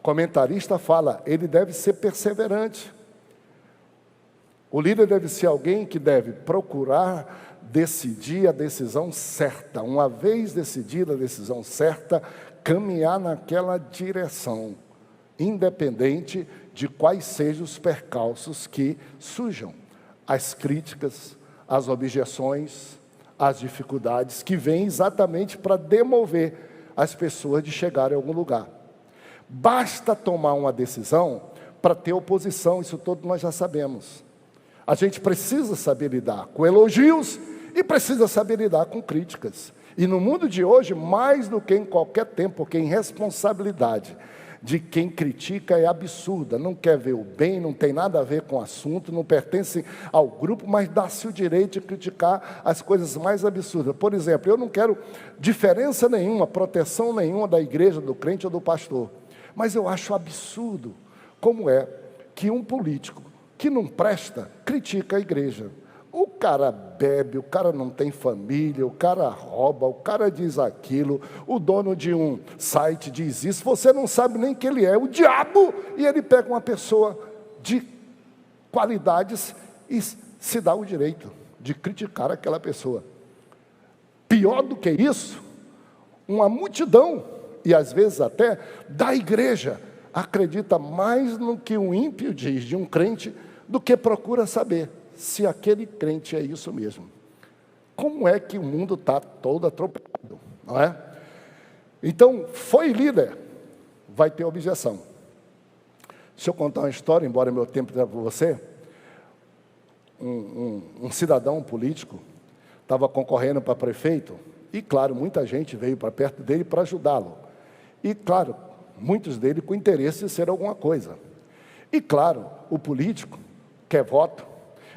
comentarista fala, ele deve ser perseverante. O líder deve ser alguém que deve procurar decidir a decisão certa. Uma vez decidida a decisão certa, caminhar naquela direção, independente de quais sejam os percalços que surjam. As críticas, as objeções, as dificuldades que vêm exatamente para demover as pessoas de chegarem a algum lugar. Basta tomar uma decisão para ter oposição, isso todos nós já sabemos. A gente precisa saber lidar com elogios e precisa saber lidar com críticas. E no mundo de hoje, mais do que em qualquer tempo, porque a irresponsabilidade de quem critica é absurda, não quer ver o bem, não tem nada a ver com o assunto, não pertence ao grupo, mas dá-se o direito de criticar as coisas mais absurdas. Por exemplo, eu não quero diferença nenhuma, proteção nenhuma da igreja, do crente ou do pastor, mas eu acho absurdo como é que um político que não presta critica a igreja. O cara bebe, o cara não tem família, o cara rouba, o cara diz aquilo, o dono de um site diz isso, você não sabe nem que ele é o diabo, e ele pega uma pessoa de qualidades e se dá o direito de criticar aquela pessoa. Pior do que isso, uma multidão, e às vezes até da igreja, acredita mais no que o ímpio diz de um crente do que procura saber se aquele crente é isso mesmo. Como é que o mundo está todo atropelado, não é? Então, foi líder, vai ter objeção. Deixa eu contar uma história, embora meu tempo tenha para você. Um cidadão político estava concorrendo para prefeito, e claro, muita gente veio para perto dele para ajudá-lo. E claro, muitos dele com interesse de ser alguma coisa. E claro, o político quer voto.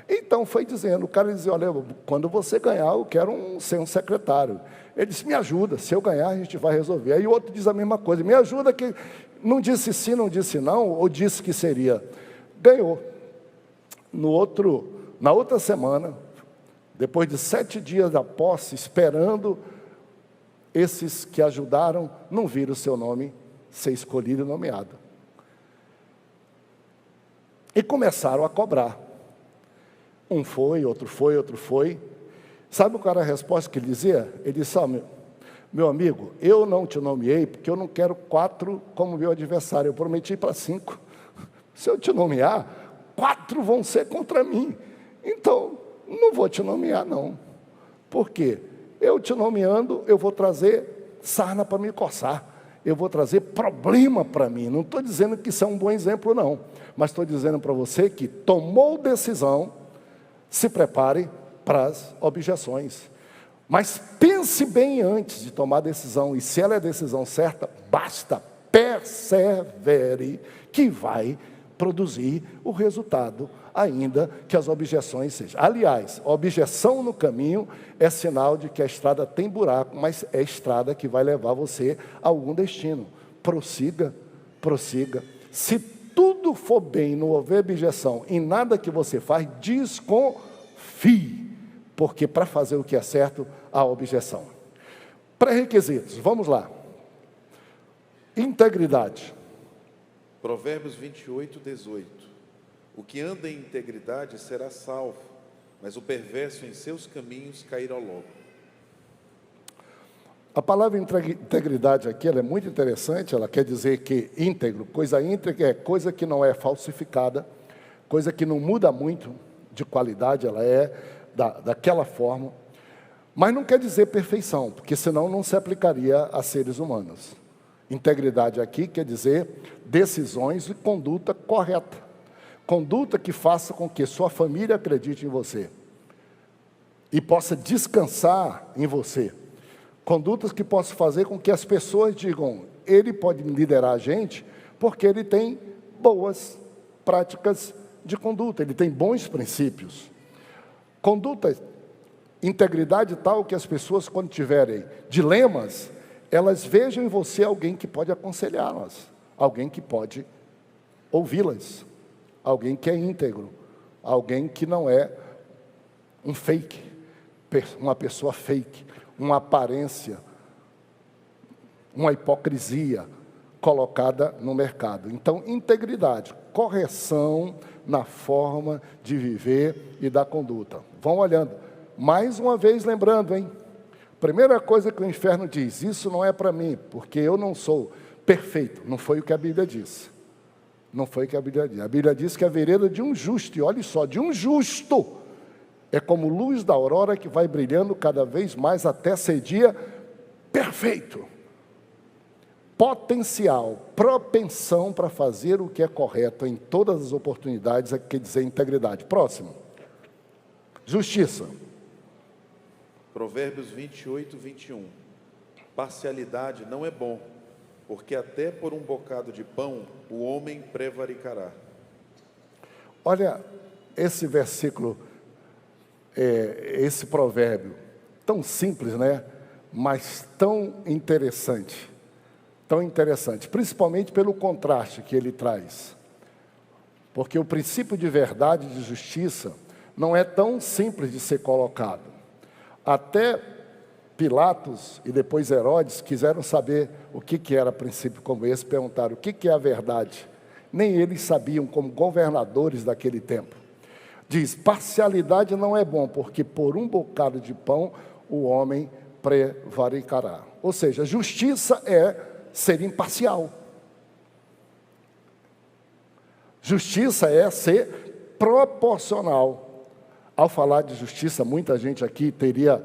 Então foi dizendo, o cara dizia, olha, quando você ganhar, eu quero ser um secretário. Ele disse, me ajuda, se eu ganhar, a gente vai resolver. Aí o outro diz a mesma coisa, me ajuda, que não disse sim, não disse não, ou disse que seria. Ganhou. Na outra semana, depois de 7 dias da posse, esperando, esses que ajudaram não viram o seu nome ser escolhido e nomeado. E começaram a cobrar. Um foi, outro foi, outro foi. Sabe qual era a resposta que ele dizia? Ele disse, meu amigo, eu não te nomeei porque eu não quero 4 como meu adversário, eu prometi para 5. Se eu te nomear, 4 vão ser contra mim. Então, não vou te nomear não. Por quê? Eu te nomeando, eu vou trazer sarna para me coçar. Eu vou trazer problema para mim. Não estou dizendo que isso é um bom exemplo não. Mas estou dizendo para você que tomou decisão, se prepare para as objeções. Mas pense bem antes de tomar a decisão. E se ela é a decisão certa, basta, persevere, que vai produzir o resultado, ainda que as objeções sejam. Aliás, a objeção no caminho é sinal de que a estrada tem buraco, mas é a estrada que vai levar você a algum destino. Prossiga, prossiga. Se tudo for bem, não houver objeção em nada que você faz, desconfie, porque para fazer o que é certo, há objeção. Pré-requisitos, vamos lá. Integridade. Provérbios 28, 18. O que anda em integridade será salvo, mas o perverso em seus caminhos cairá logo. A palavra integridade aqui, ela é muito interessante, ela quer dizer que íntegro, coisa íntegra é coisa que não é falsificada, coisa que não muda muito de qualidade, ela é daquela forma, mas não quer dizer perfeição, porque senão não se aplicaria a seres humanos. Integridade aqui quer dizer decisões e conduta correta, conduta que faça com que sua família acredite em você e possa descansar em você. Condutas que possam fazer com que as pessoas digam, ele pode liderar a gente porque ele tem boas práticas de conduta, ele tem bons princípios. Conduta, integridade tal que as pessoas, quando tiverem dilemas, elas vejam em você alguém que pode aconselhá-las, alguém que pode ouvi-las, alguém que é íntegro, alguém que não é um fake, uma pessoa fake, uma aparência, uma hipocrisia colocada no mercado. Então, integridade, correção na forma de viver e da conduta. Vão olhando. Mais uma vez lembrando, hein? Primeira coisa que o inferno diz, isso não é para mim, porque eu não sou perfeito. Não foi o que a Bíblia diz. Não foi o que a Bíblia diz. A Bíblia diz que a vereda de um justo, e olhe só, de um justo, é como luz da aurora que vai brilhando cada vez mais até ser dia perfeito. Potencial, propensão para fazer o que é correto em todas as oportunidades, quer dizer integridade. Próximo. Justiça. Provérbios 28, 21. Parcialidade não é bom, porque até por um bocado de pão o homem prevaricará. Olha esse versículo, esse provérbio, tão simples, né? Mas tão interessante, principalmente pelo contraste que ele traz. Porque o princípio de verdade e de justiça não é tão simples de ser colocado. Até Pilatos e depois Herodes quiseram saber o que era princípio como esse, perguntaram o que é a verdade. Nem eles sabiam como governadores daquele tempo. Diz, parcialidade não é bom, porque por um bocado de pão o homem prevaricará. Ou seja, justiça é ser imparcial. Justiça é ser proporcional. Ao falar de justiça, muita gente aqui teria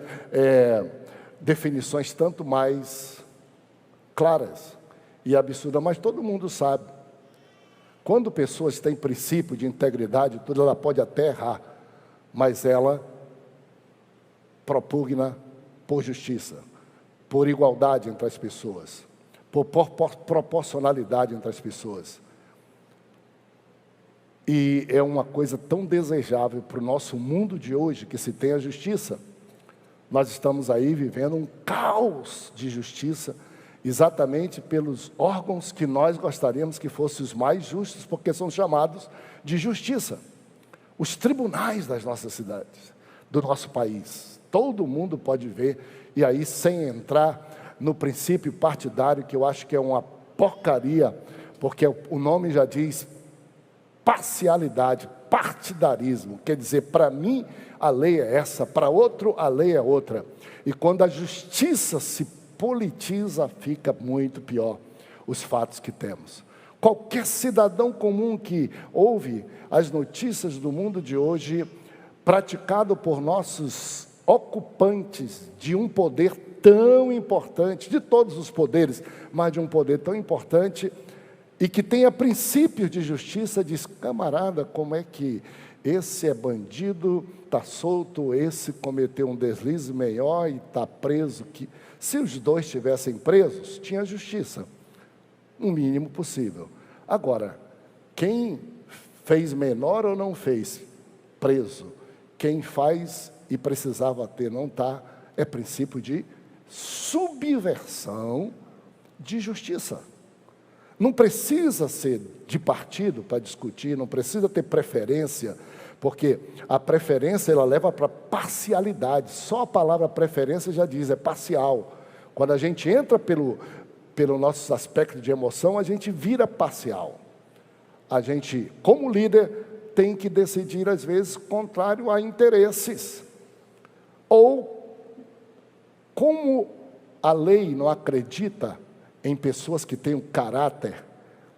definições tanto mais claras e absurdas, mas todo mundo sabe. Quando pessoas têm princípio de integridade, tudo, ela pode até errar, mas ela propugna por justiça, por igualdade entre as pessoas, por proporcionalidade entre as pessoas. E é uma coisa tão desejável para o nosso mundo de hoje, que se tem a justiça. Nós estamos aí vivendo um caos de justiça, exatamente pelos órgãos que nós gostaríamos que fossem os mais justos, porque são chamados de justiça. Os tribunais das nossas cidades, do nosso país, todo mundo pode ver, e aí sem entrar no princípio partidário, que eu acho que é uma porcaria, porque o nome já diz parcialidade, partidarismo, quer dizer, para mim a lei é essa, para outro a lei é outra. E quando a justiça se politiza, fica muito pior os fatos que temos. Qualquer cidadão comum que ouve as notícias do mundo de hoje, praticado por nossos ocupantes de um poder tão importante, de todos os poderes, mas de um poder tão importante, e que tenha princípios de justiça, diz: camarada, como é que esse é bandido, está solto, esse cometeu um deslize maior e está preso? Que se os dois estivessem presos, tinha justiça, o mínimo possível. Agora, quem fez menor ou não fez, preso. Quem faz e precisava ter, não está, é princípio de subversão de justiça. Não precisa ser de partido para discutir, não precisa ter preferência, porque a preferência ela leva para parcialidade. Só a palavra preferência já diz, é parcial. Quando a gente entra pelo nosso aspecto de emoção, a gente vira parcial. A gente, como líder, tem que decidir, às vezes, contrário a interesses. Ou, como a lei não acredita em pessoas que têm um caráter,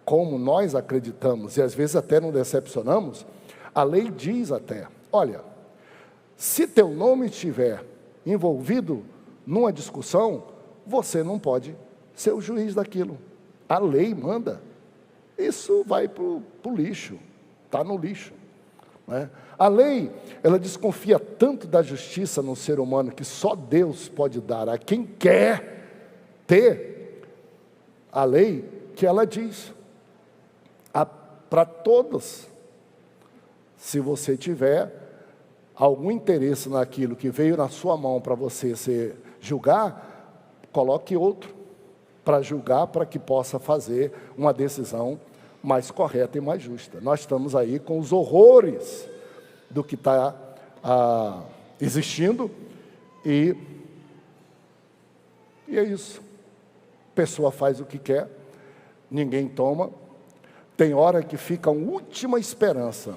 como nós acreditamos, e às vezes até não decepcionamos, a lei diz até: olha, se teu nome estiver envolvido numa discussão, você não pode ser o juiz daquilo. A lei manda. Isso vai para o lixo, está no lixo. Né? A lei, ela desconfia tanto da justiça no ser humano, que só Deus pode dar a quem quer ter a lei, que ela diz para todos: se você tiver algum interesse naquilo que veio na sua mão para você julgar, coloque outro para julgar, para que possa fazer uma decisão mais correta e mais justa. Nós estamos aí com os horrores do que está existindo, e é isso. A pessoa faz o que quer, ninguém toma. Tem hora que fica a última esperança.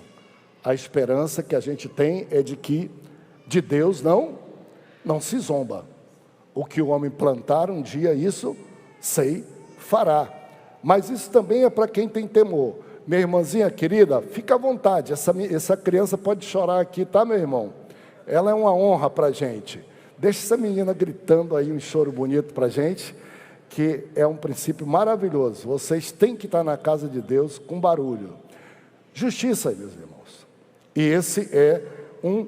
A esperança que a gente tem é de que de Deus não se zomba. O que o homem plantar um dia, isso sei fará. Mas isso também é para quem tem temor. Minha irmãzinha querida, fica à vontade. Essa criança pode chorar aqui, tá, meu irmão? Ela é uma honra para a gente. Deixa essa menina gritando aí um choro bonito para a gente, que é um princípio maravilhoso. Vocês têm que estar na casa de Deus com barulho. Justiça, meus irmãos. E esse é um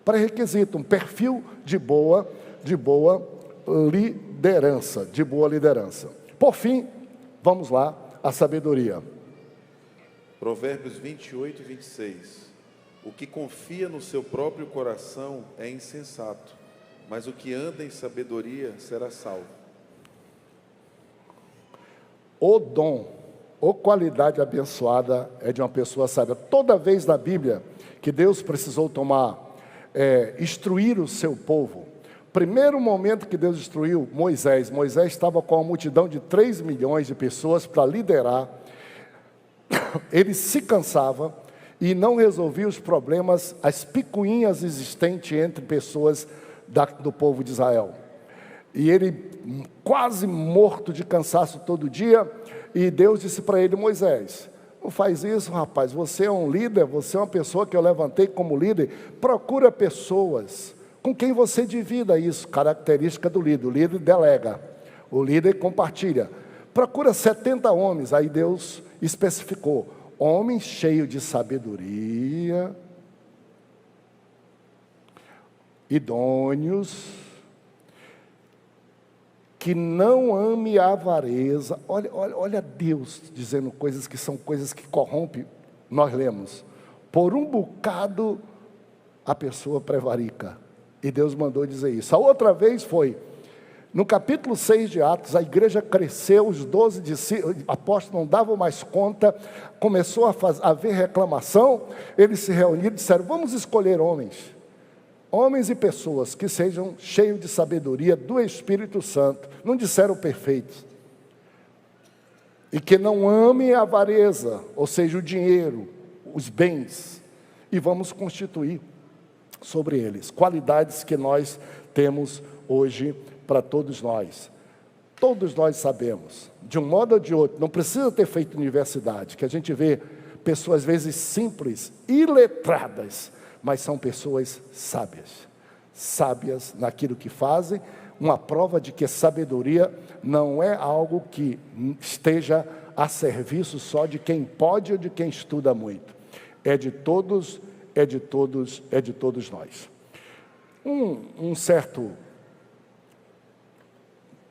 pré-requisito, um perfil de boa liderança, Por fim, vamos lá, a sabedoria. Provérbios 28 e 26. O que confia no seu próprio coração é insensato, mas o que anda em sabedoria será salvo. O dom, ou qualidade abençoada é de uma pessoa sábia. Toda vez na Bíblia que Deus precisou instruir o seu povo, primeiro momento que Deus instruiu Moisés estava com uma multidão de 3 milhões de pessoas para liderar. Ele se cansava e não resolvia os problemas, as picuinhas existentes entre pessoas do povo de Israel. E ele quase morto de cansaço todo dia, e Deus disse para ele: Moisés, Não faz isso, rapaz. Você é um líder, você é uma pessoa que eu levantei como líder. Procura pessoas com quem você divida isso. Característica do líder. O líder delega, o líder compartilha. Procura 70 homens. Aí Deus especificou: homens cheios de sabedoria, idôneos, que não ame a avareza. Olha Deus dizendo coisas que são coisas que corrompem. Nós lemos: por um bocado a pessoa prevarica. E Deus mandou dizer isso. A outra vez foi no capítulo 6 de Atos. A igreja cresceu, os 12 apóstolos não davam mais conta, começou a haver reclamação. Eles se reuniram e disseram: vamos escolher homens e pessoas que sejam cheios de sabedoria do Espírito Santo. Não disseram perfeitos. E que não amem a avareza, ou seja, o dinheiro, os bens. E vamos constituir sobre eles qualidades que nós temos hoje para todos nós. Todos nós sabemos, de um modo ou de outro, não precisa ter feito universidade, que a gente vê pessoas às vezes simples, iletradas, mas são pessoas sábias naquilo que fazem, uma prova de que sabedoria não é algo que esteja a serviço só de quem pode ou de quem estuda muito. É de todos nós. Um certo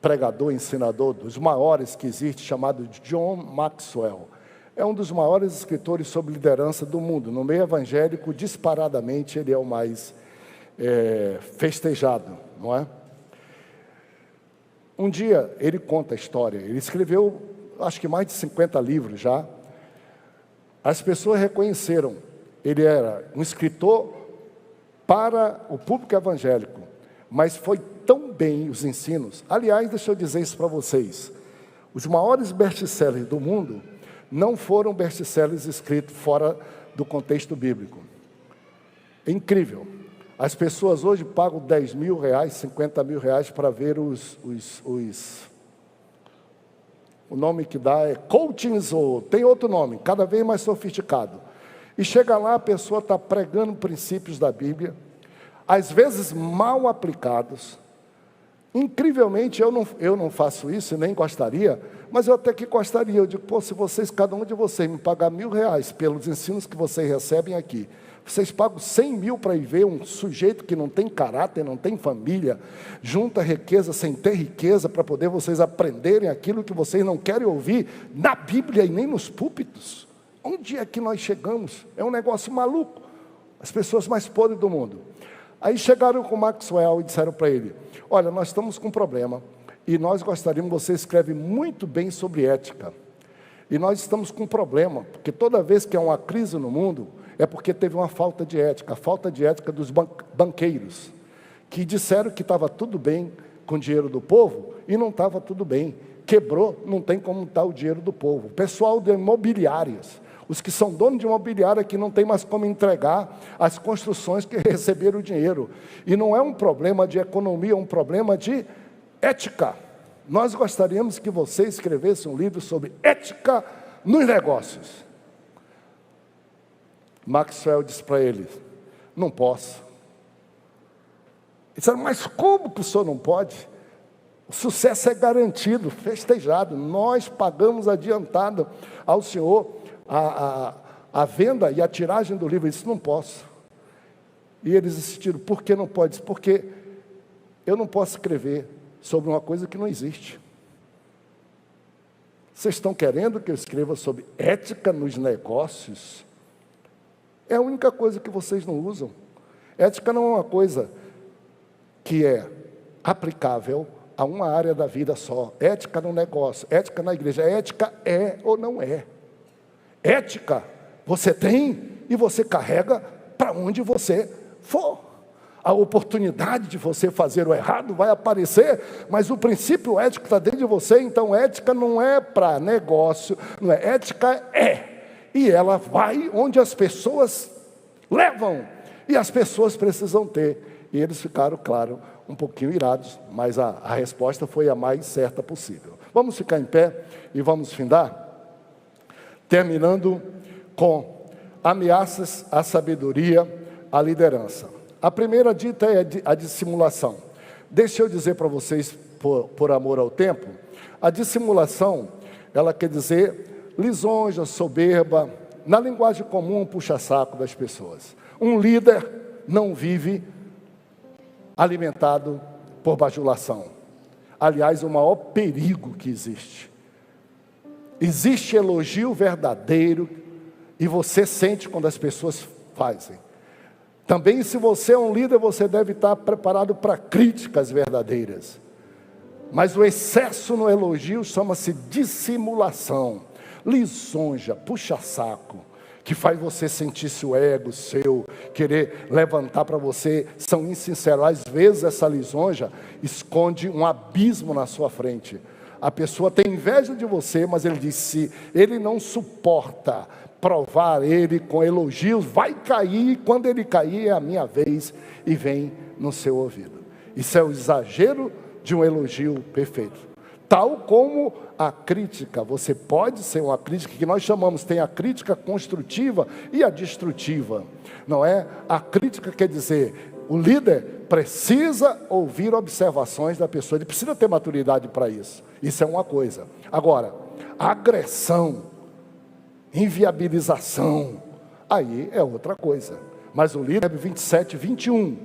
pregador, ensinador, dos maiores que existe, chamado John Maxwell, é um dos maiores escritores sobre liderança do mundo. No meio evangélico, disparadamente, ele é o mais festejado, não é? Um dia, ele conta a história. Ele escreveu, acho que mais de 50 livros já. As pessoas reconheceram. Ele era um escritor para o público evangélico, mas foi tão bem os ensinos. Aliás, deixa eu dizer isso para vocês. Os maiores best-sellers do mundo não foram best-sellers escritos fora do contexto bíblico. É incrível. As pessoas hoje pagam 10 mil reais, 50 mil reais para ver o nome que dá é coachings, ou tem outro nome, cada vez mais sofisticado. E chega lá, a pessoa está pregando princípios da Bíblia, às vezes mal aplicados. Incrivelmente, eu não faço isso e nem gostaria, mas eu até que gostaria. Eu digo: pô, se vocês, cada um de vocês, me pagar 1.000 reais pelos ensinos que vocês recebem aqui, vocês pagam 100 mil para ir ver um sujeito que não tem caráter, não tem família, junta riqueza sem ter riqueza, para poder vocês aprenderem aquilo que vocês não querem ouvir na Bíblia e nem nos púlpitos. Onde é que nós chegamos? É um negócio maluco. As pessoas mais podres do mundo. Aí chegaram com Maxwell e disseram para ele: olha, nós estamos com um problema, e nós gostaríamos, você escreve muito bem sobre ética, e nós estamos com um problema, porque toda vez que há uma crise no mundo, é porque teve uma falta de ética, a falta de ética dos banqueiros, que disseram que estava tudo bem com o dinheiro do povo, e não estava tudo bem, quebrou, não tem como estar o dinheiro do povo. O pessoal de imobiliárias, os que são donos de imobiliária, que não tem mais como entregar as construções que receberam o dinheiro. E não é um problema de economia, é um problema de ética. Nós gostaríamos que você escrevesse um livro sobre ética nos negócios. Maxwell disse para ele: não posso. Ele disse: mas como que o senhor não pode? O sucesso é garantido, festejado. Nós pagamos adiantado ao senhor a venda e a tiragem do livro. Ele disse: não posso. E eles insistiram: por que não pode? Porque eu não posso escrever sobre uma coisa que não existe. Vocês estão querendo que eu escreva sobre ética nos negócios? É a única coisa que vocês não usam. Ética não é uma coisa que é aplicável a uma área da vida só. Ética no negócio, ética na igreja. Ética é ou não é. Ética você tem e você carrega para onde você for. A oportunidade de você fazer o errado vai aparecer, mas o princípio ético está dentro de você. Então ética não é para negócio, não é. Ética é. E ela vai onde as pessoas levam. E as pessoas precisam ter. E eles ficaram, claro, um pouquinho irados, mas a resposta foi a mais certa possível. Vamos ficar em pé e vamos findar? terminando com ameaças à sabedoria, à liderança. A primeira dita é a dissimulação. Deixa eu dizer para vocês, por amor ao tempo, a dissimulação, ela quer dizer lisonja, soberba, na linguagem comum, puxa-saco das pessoas. Um líder não vive alimentado por bajulação. Aliás, o maior perigo que existe. Existe elogio verdadeiro e você sente quando as pessoas fazem. Também, se você é um líder, você deve estar preparado para críticas verdadeiras. Mas o excesso no elogio chama-se dissimulação, lisonja, puxa-saco, que faz você sentir seu ego, seu querer levantar para você, são insinceros. Às vezes essa lisonja esconde um abismo na sua frente. A pessoa tem inveja de você, mas ele diz, se ele não suporta provar ele com elogios, vai cair, e quando ele cair é a minha vez, e vem no seu ouvido. Isso é o exagero de um elogio perfeito. Tal como a crítica, você pode ser uma crítica que nós chamamos, tem a crítica construtiva e a destrutiva, não é? A crítica quer dizer, o líder precisa ouvir observações da pessoa, ele precisa ter maturidade para isso, isso é uma coisa. Agora, agressão, inviabilização, aí é outra coisa. Mas o líder 27, 21,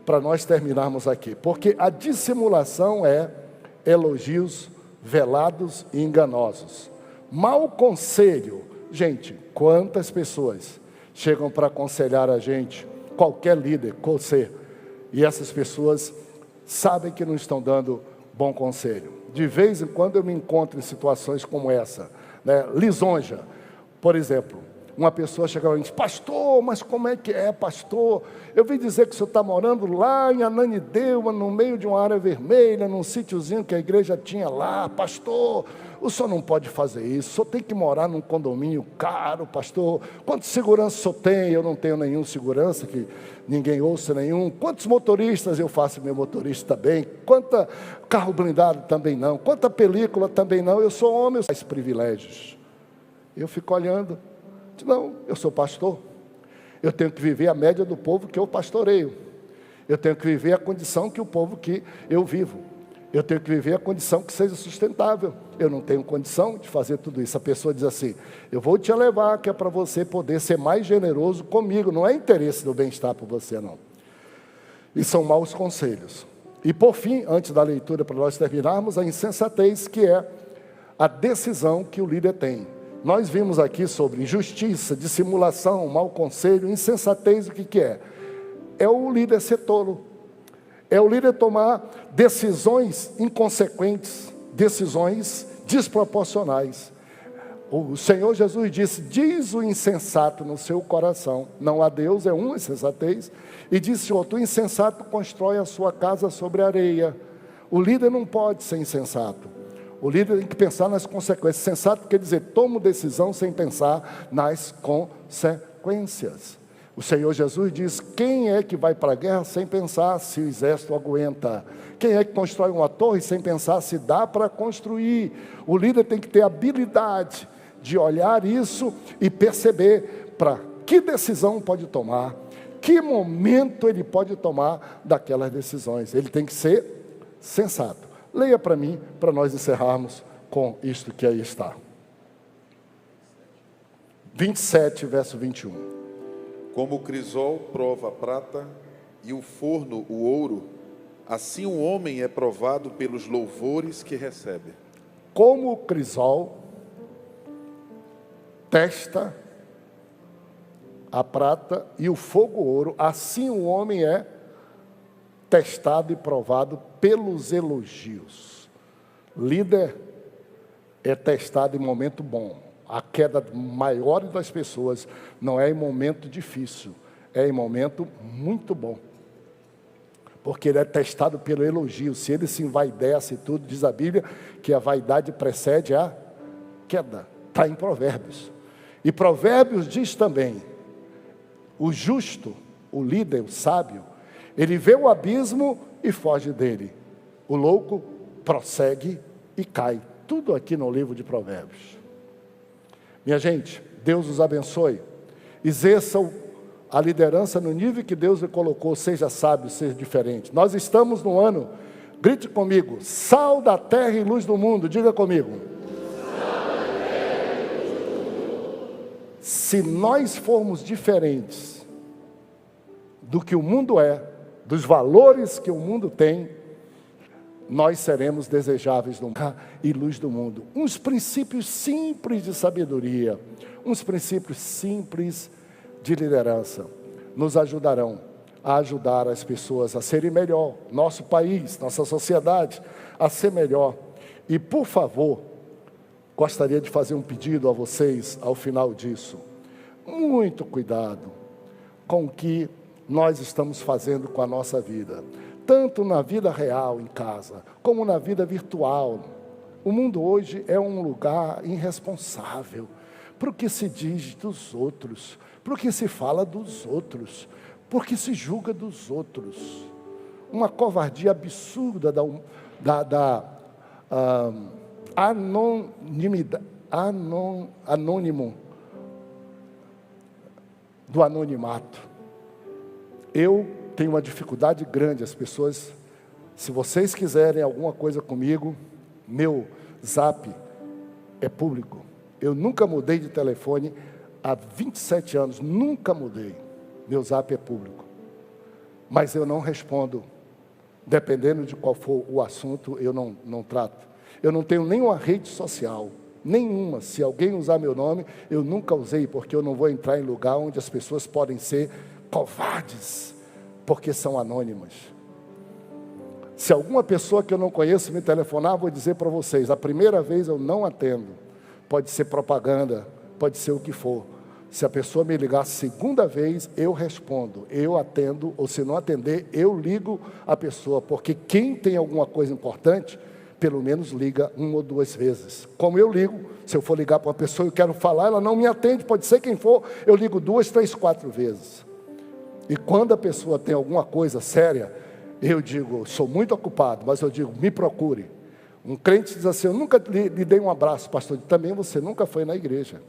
para nós terminarmos aqui, porque a dissimulação é elogios velados e enganosos. Mau conselho, gente, quantas pessoas chegam para aconselhar a gente, qualquer líder, você, e essas pessoas sabem que não estão dando bom conselho. De vez em quando eu me encontro em situações como essa, né? Lisonja, por exemplo, uma pessoa chega e diz, pastor, mas como é que é, pastor? Eu vi dizer que o senhor está morando lá em Ananindeua, no meio de uma área vermelha, num sítiozinho que a igreja tinha lá. Pastor, o senhor não pode fazer isso, o senhor tem que morar num condomínio caro, pastor. Quantos segurança o senhor tem? Eu não tenho nenhum segurança, que ninguém ouça nenhum. Quantos motoristas? Eu faço meu motorista também. Quanta carro blindado? Também não. Quanta película? Também não. Eu sou homem, eu tenho privilégios. Eu fico olhando. Não, eu sou pastor, eu tenho que viver a média do povo que eu pastoreio, eu tenho que viver a condição que o povo que eu vivo, eu tenho que viver a condição que seja sustentável, eu não tenho condição de fazer tudo isso. A pessoa diz assim, eu vou te levar, que é para você poder ser mais generoso comigo, não é interesse do bem-estar por você não, e são maus conselhos. E por fim, antes da leitura para nós terminarmos, a insensatez, que é a decisão que o líder tem. Nós vimos aqui sobre injustiça, dissimulação, mau conselho, insensatez. O que é? É o líder ser tolo. É o líder tomar decisões inconsequentes, decisões desproporcionais. O Senhor Jesus disse, diz o insensato no seu coração, não há Deus, é uma insensatez, e disse outro, o insensato constrói a sua casa sobre areia. O líder não pode ser insensato. O líder tem que pensar nas consequências. Sensato quer dizer, tomo decisão sem pensar nas consequências. O Senhor Jesus diz, quem é que vai para a guerra sem pensar se o exército aguenta? Quem é que constrói uma torre sem pensar se dá para construir? O líder tem que ter habilidade de olhar isso e perceber para que decisão pode tomar, que momento ele pode tomar daquelas decisões. Ele tem que ser sensato. Leia para mim, para nós encerrarmos com isto que aí está. 27, verso 21. Como o crisol prova a prata e o forno o ouro, assim o homem é provado pelos louvores que recebe. Como o crisol testa a prata e o fogo o ouro, assim o homem é testado e provado pelos elogios. Líder é testado em momento bom. A queda maior das pessoas não é em momento difícil, é em momento muito bom. Porque ele é testado pelo elogio. Se ele se envaidece e tudo, diz a Bíblia que a vaidade precede a queda. Está em Provérbios. E Provérbios diz também, o justo, o líder, o sábio, ele vê o abismo e foge dele. O louco prossegue e cai. Tudo aqui no livro de Provérbios. Minha gente, Deus os abençoe. Exerçam a liderança no nível que Deus lhe colocou, seja sábio, seja diferente. Nós estamos no ano, grite comigo, sal da terra e luz do mundo, diga comigo. Se nós formos diferentes do que o mundo é, dos valores que o mundo tem, nós seremos desejáveis no mundo e luz do mundo. Uns princípios simples de sabedoria, uns princípios simples de liderança, nos ajudarão a ajudar as pessoas a serem melhor, nosso país, nossa sociedade, a ser melhor. E, por favor, gostaria de fazer um pedido a vocês ao final disso. Muito cuidado com o que nós estamos fazendo com a nossa vida, tanto na vida real, em casa, como na vida virtual. O mundo hoje é um lugar irresponsável, para o que se diz dos outros, para o que se fala dos outros, porque se julga dos outros. Uma covardia absurda do anonimato. Eu tenho uma dificuldade grande, as pessoas, se vocês quiserem alguma coisa comigo, meu zap é público. Eu nunca mudei de telefone há 27 anos, nunca mudei. Meu zap é público. Mas eu não respondo. Dependendo de qual for o assunto, eu não trato. Eu não tenho nenhuma rede social, nenhuma. Se alguém usar meu nome, eu nunca usei, porque eu não vou entrar em lugar onde as pessoas podem ser covardes, porque são anônimas. Se alguma pessoa que eu não conheço me telefonar, vou dizer para vocês, a primeira vez eu não atendo. Pode ser propaganda, pode ser o que for. Se a pessoa me ligar a segunda vez, eu respondo, eu atendo, ou se não atender, eu ligo a pessoa, porque quem tem alguma coisa importante, pelo menos liga uma ou duas vezes. Como eu ligo, se eu for ligar para uma pessoa e eu quero falar, ela não me atende, pode ser quem for, eu ligo 2, 3, 4 vezes. E quando a pessoa tem alguma coisa séria, eu digo, sou muito ocupado, mas eu digo, me procure. Um crente diz assim, eu nunca lhe dei um abraço, pastor. Também você nunca foi na igreja.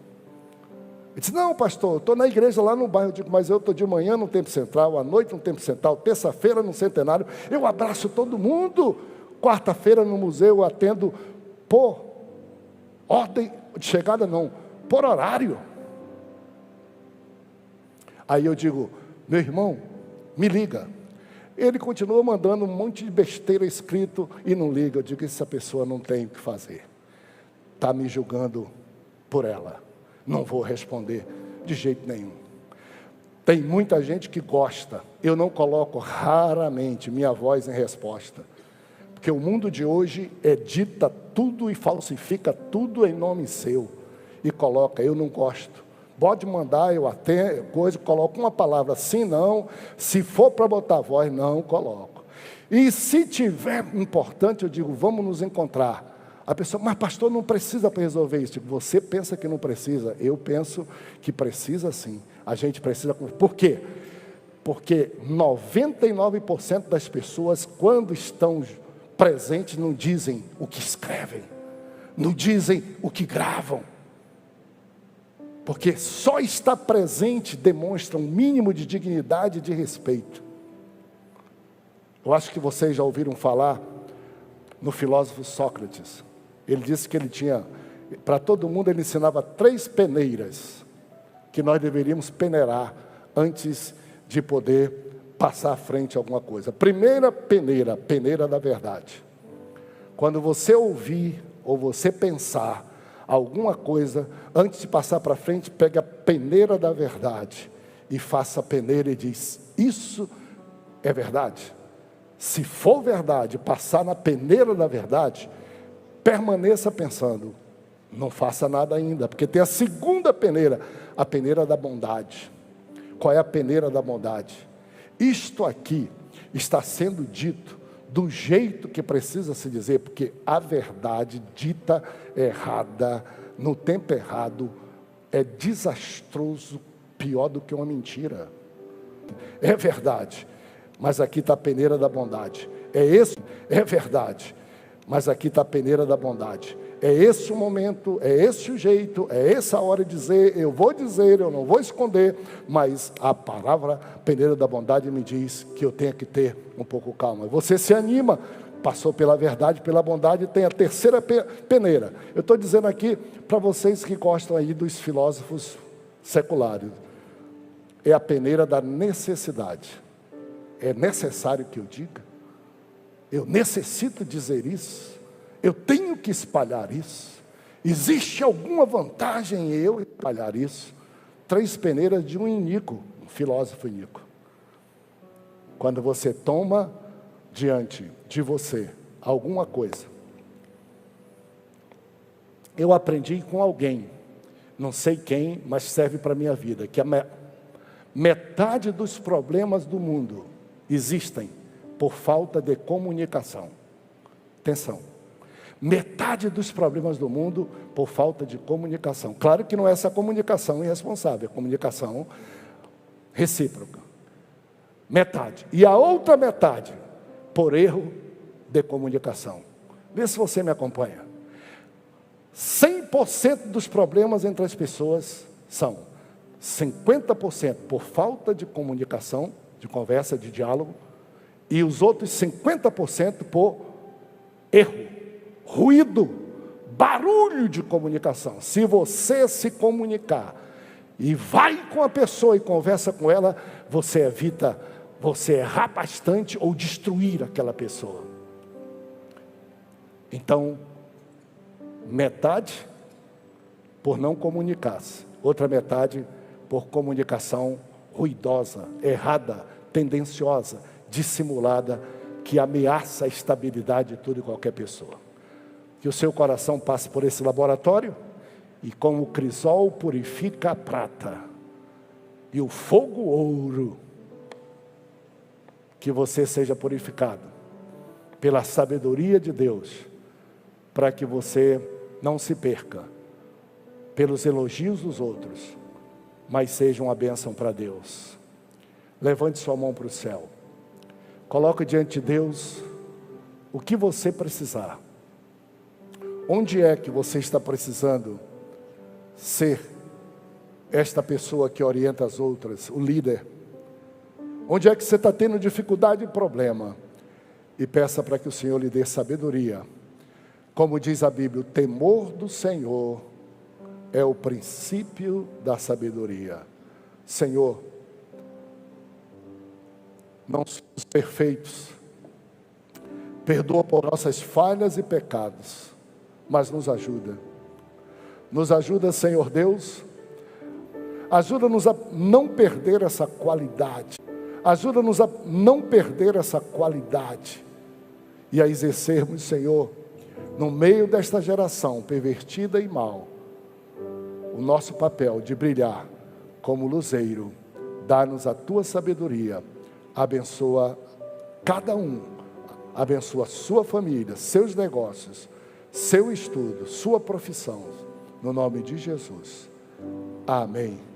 Ele diz, não, pastor, eu estou na igreja lá no bairro. Eu digo, mas eu estou de manhã no Tempo Central, à noite no Tempo Central, terça-feira no Centenário, eu abraço todo mundo. Quarta-feira no museu eu atendo por ordem de chegada, não, por horário. Aí eu digo, meu irmão, me liga. Ele continua mandando um monte de besteira escrito e não liga. Eu digo, essa pessoa não tem o que fazer. Está me julgando por ela. Não vou responder de jeito nenhum. Tem muita gente que gosta. Eu não coloco raramente minha voz em resposta. Porque o mundo de hoje edita tudo e falsifica tudo em nome seu. E coloca, eu não gosto. Pode mandar, eu até coisa, coloco uma palavra sim, não. Se for para botar voz, não coloco. E se tiver importante, eu digo, vamos nos encontrar. A pessoa, mas pastor, não precisa para resolver isso. Você pensa que não precisa, eu penso que precisa sim. A gente precisa. Por quê? Porque 99% das pessoas, quando estão presentes, não dizem o que escrevem, não dizem o que gravam. Porque só estar presente demonstra um mínimo de dignidade e de respeito. Eu acho que vocês já ouviram falar no filósofo Sócrates. Ele disse que ele tinha, para todo mundo ele ensinava 3 peneiras, que nós deveríamos peneirar antes de poder passar à frente a alguma coisa. Primeira peneira, peneira da verdade. Quando você ouvir ou você pensar alguma coisa, antes de passar para frente, pega a peneira da verdade e faça a peneira e diz, isso é verdade? Se for verdade, passar na peneira da verdade, permaneça pensando, não faça nada ainda, porque tem a segunda peneira, a peneira da bondade. Qual é a peneira da bondade? Isto aqui está sendo dito do jeito que precisa se dizer, porque a verdade dita errada, no tempo errado, é desastroso, pior do que uma mentira. É verdade, mas aqui está a peneira da bondade. É verdade, mas aqui está a peneira da bondade. é esse o momento, é esse o jeito, é essa a hora de dizer, eu não vou esconder, mas a palavra peneira da bondade me diz que eu tenho que ter um pouco calma. Você se anima, passou pela verdade, pela bondade, tem a terceira peneira. Eu estou dizendo aqui para vocês que gostam aí dos filósofos seculares, é a peneira da necessidade. É necessário que eu diga? Eu necessito dizer isso? Eu tenho que espalhar isso? Existe alguma vantagem em eu espalhar isso? 3 peneiras de um iníquo, um filósofo iníquo. Quando você toma diante de você alguma coisa. Eu aprendi com alguém, não sei quem, mas serve para a minha vida, que a metade dos problemas do mundo existem por falta de comunicação. Atenção. Metade dos problemas do mundo por falta de comunicação. Claro que não é essa comunicação irresponsável, é comunicação recíproca. Metade. E a outra metade por erro de comunicação. Vê se você me acompanha. 100% dos problemas entre as pessoas são 50% por falta de comunicação, de conversa, de diálogo, e os outros 50% por erro, ruído, barulho de comunicação. Se você se comunicar e vai com a pessoa e conversa com ela, você evita você errar bastante ou destruir aquela pessoa. Então, metade por não comunicar-se, outra metade por comunicação ruidosa, errada, tendenciosa, dissimulada, que ameaça a estabilidade de tudo e qualquer pessoa. Que o seu coração passe por esse laboratório e como o crisol purifica a prata e o fogo ouro, que você seja purificado pela sabedoria de Deus, para que você não se perca pelos elogios dos outros, mas seja uma bênção para Deus. Levante sua mão para o céu. Coloque diante de Deus o que você precisar. Onde é que você está precisando ser esta pessoa que orienta as outras, o líder? Onde é que você está tendo dificuldade e problema? E peça para que o Senhor lhe dê sabedoria. Como diz a Bíblia, o temor do Senhor é o princípio da sabedoria. Senhor, não somos perfeitos, perdoa por nossas falhas e pecados, mas nos ajuda, Senhor Deus, ajuda-nos a não perder essa qualidade, ajuda-nos a não perder essa qualidade, e a exercermos, Senhor, no meio desta geração pervertida e mal, o nosso papel de brilhar como luzeiro. Dá-nos a tua sabedoria, abençoa cada um, abençoa sua família, seus negócios, seu estudo, sua profissão, no nome de Jesus. Amém.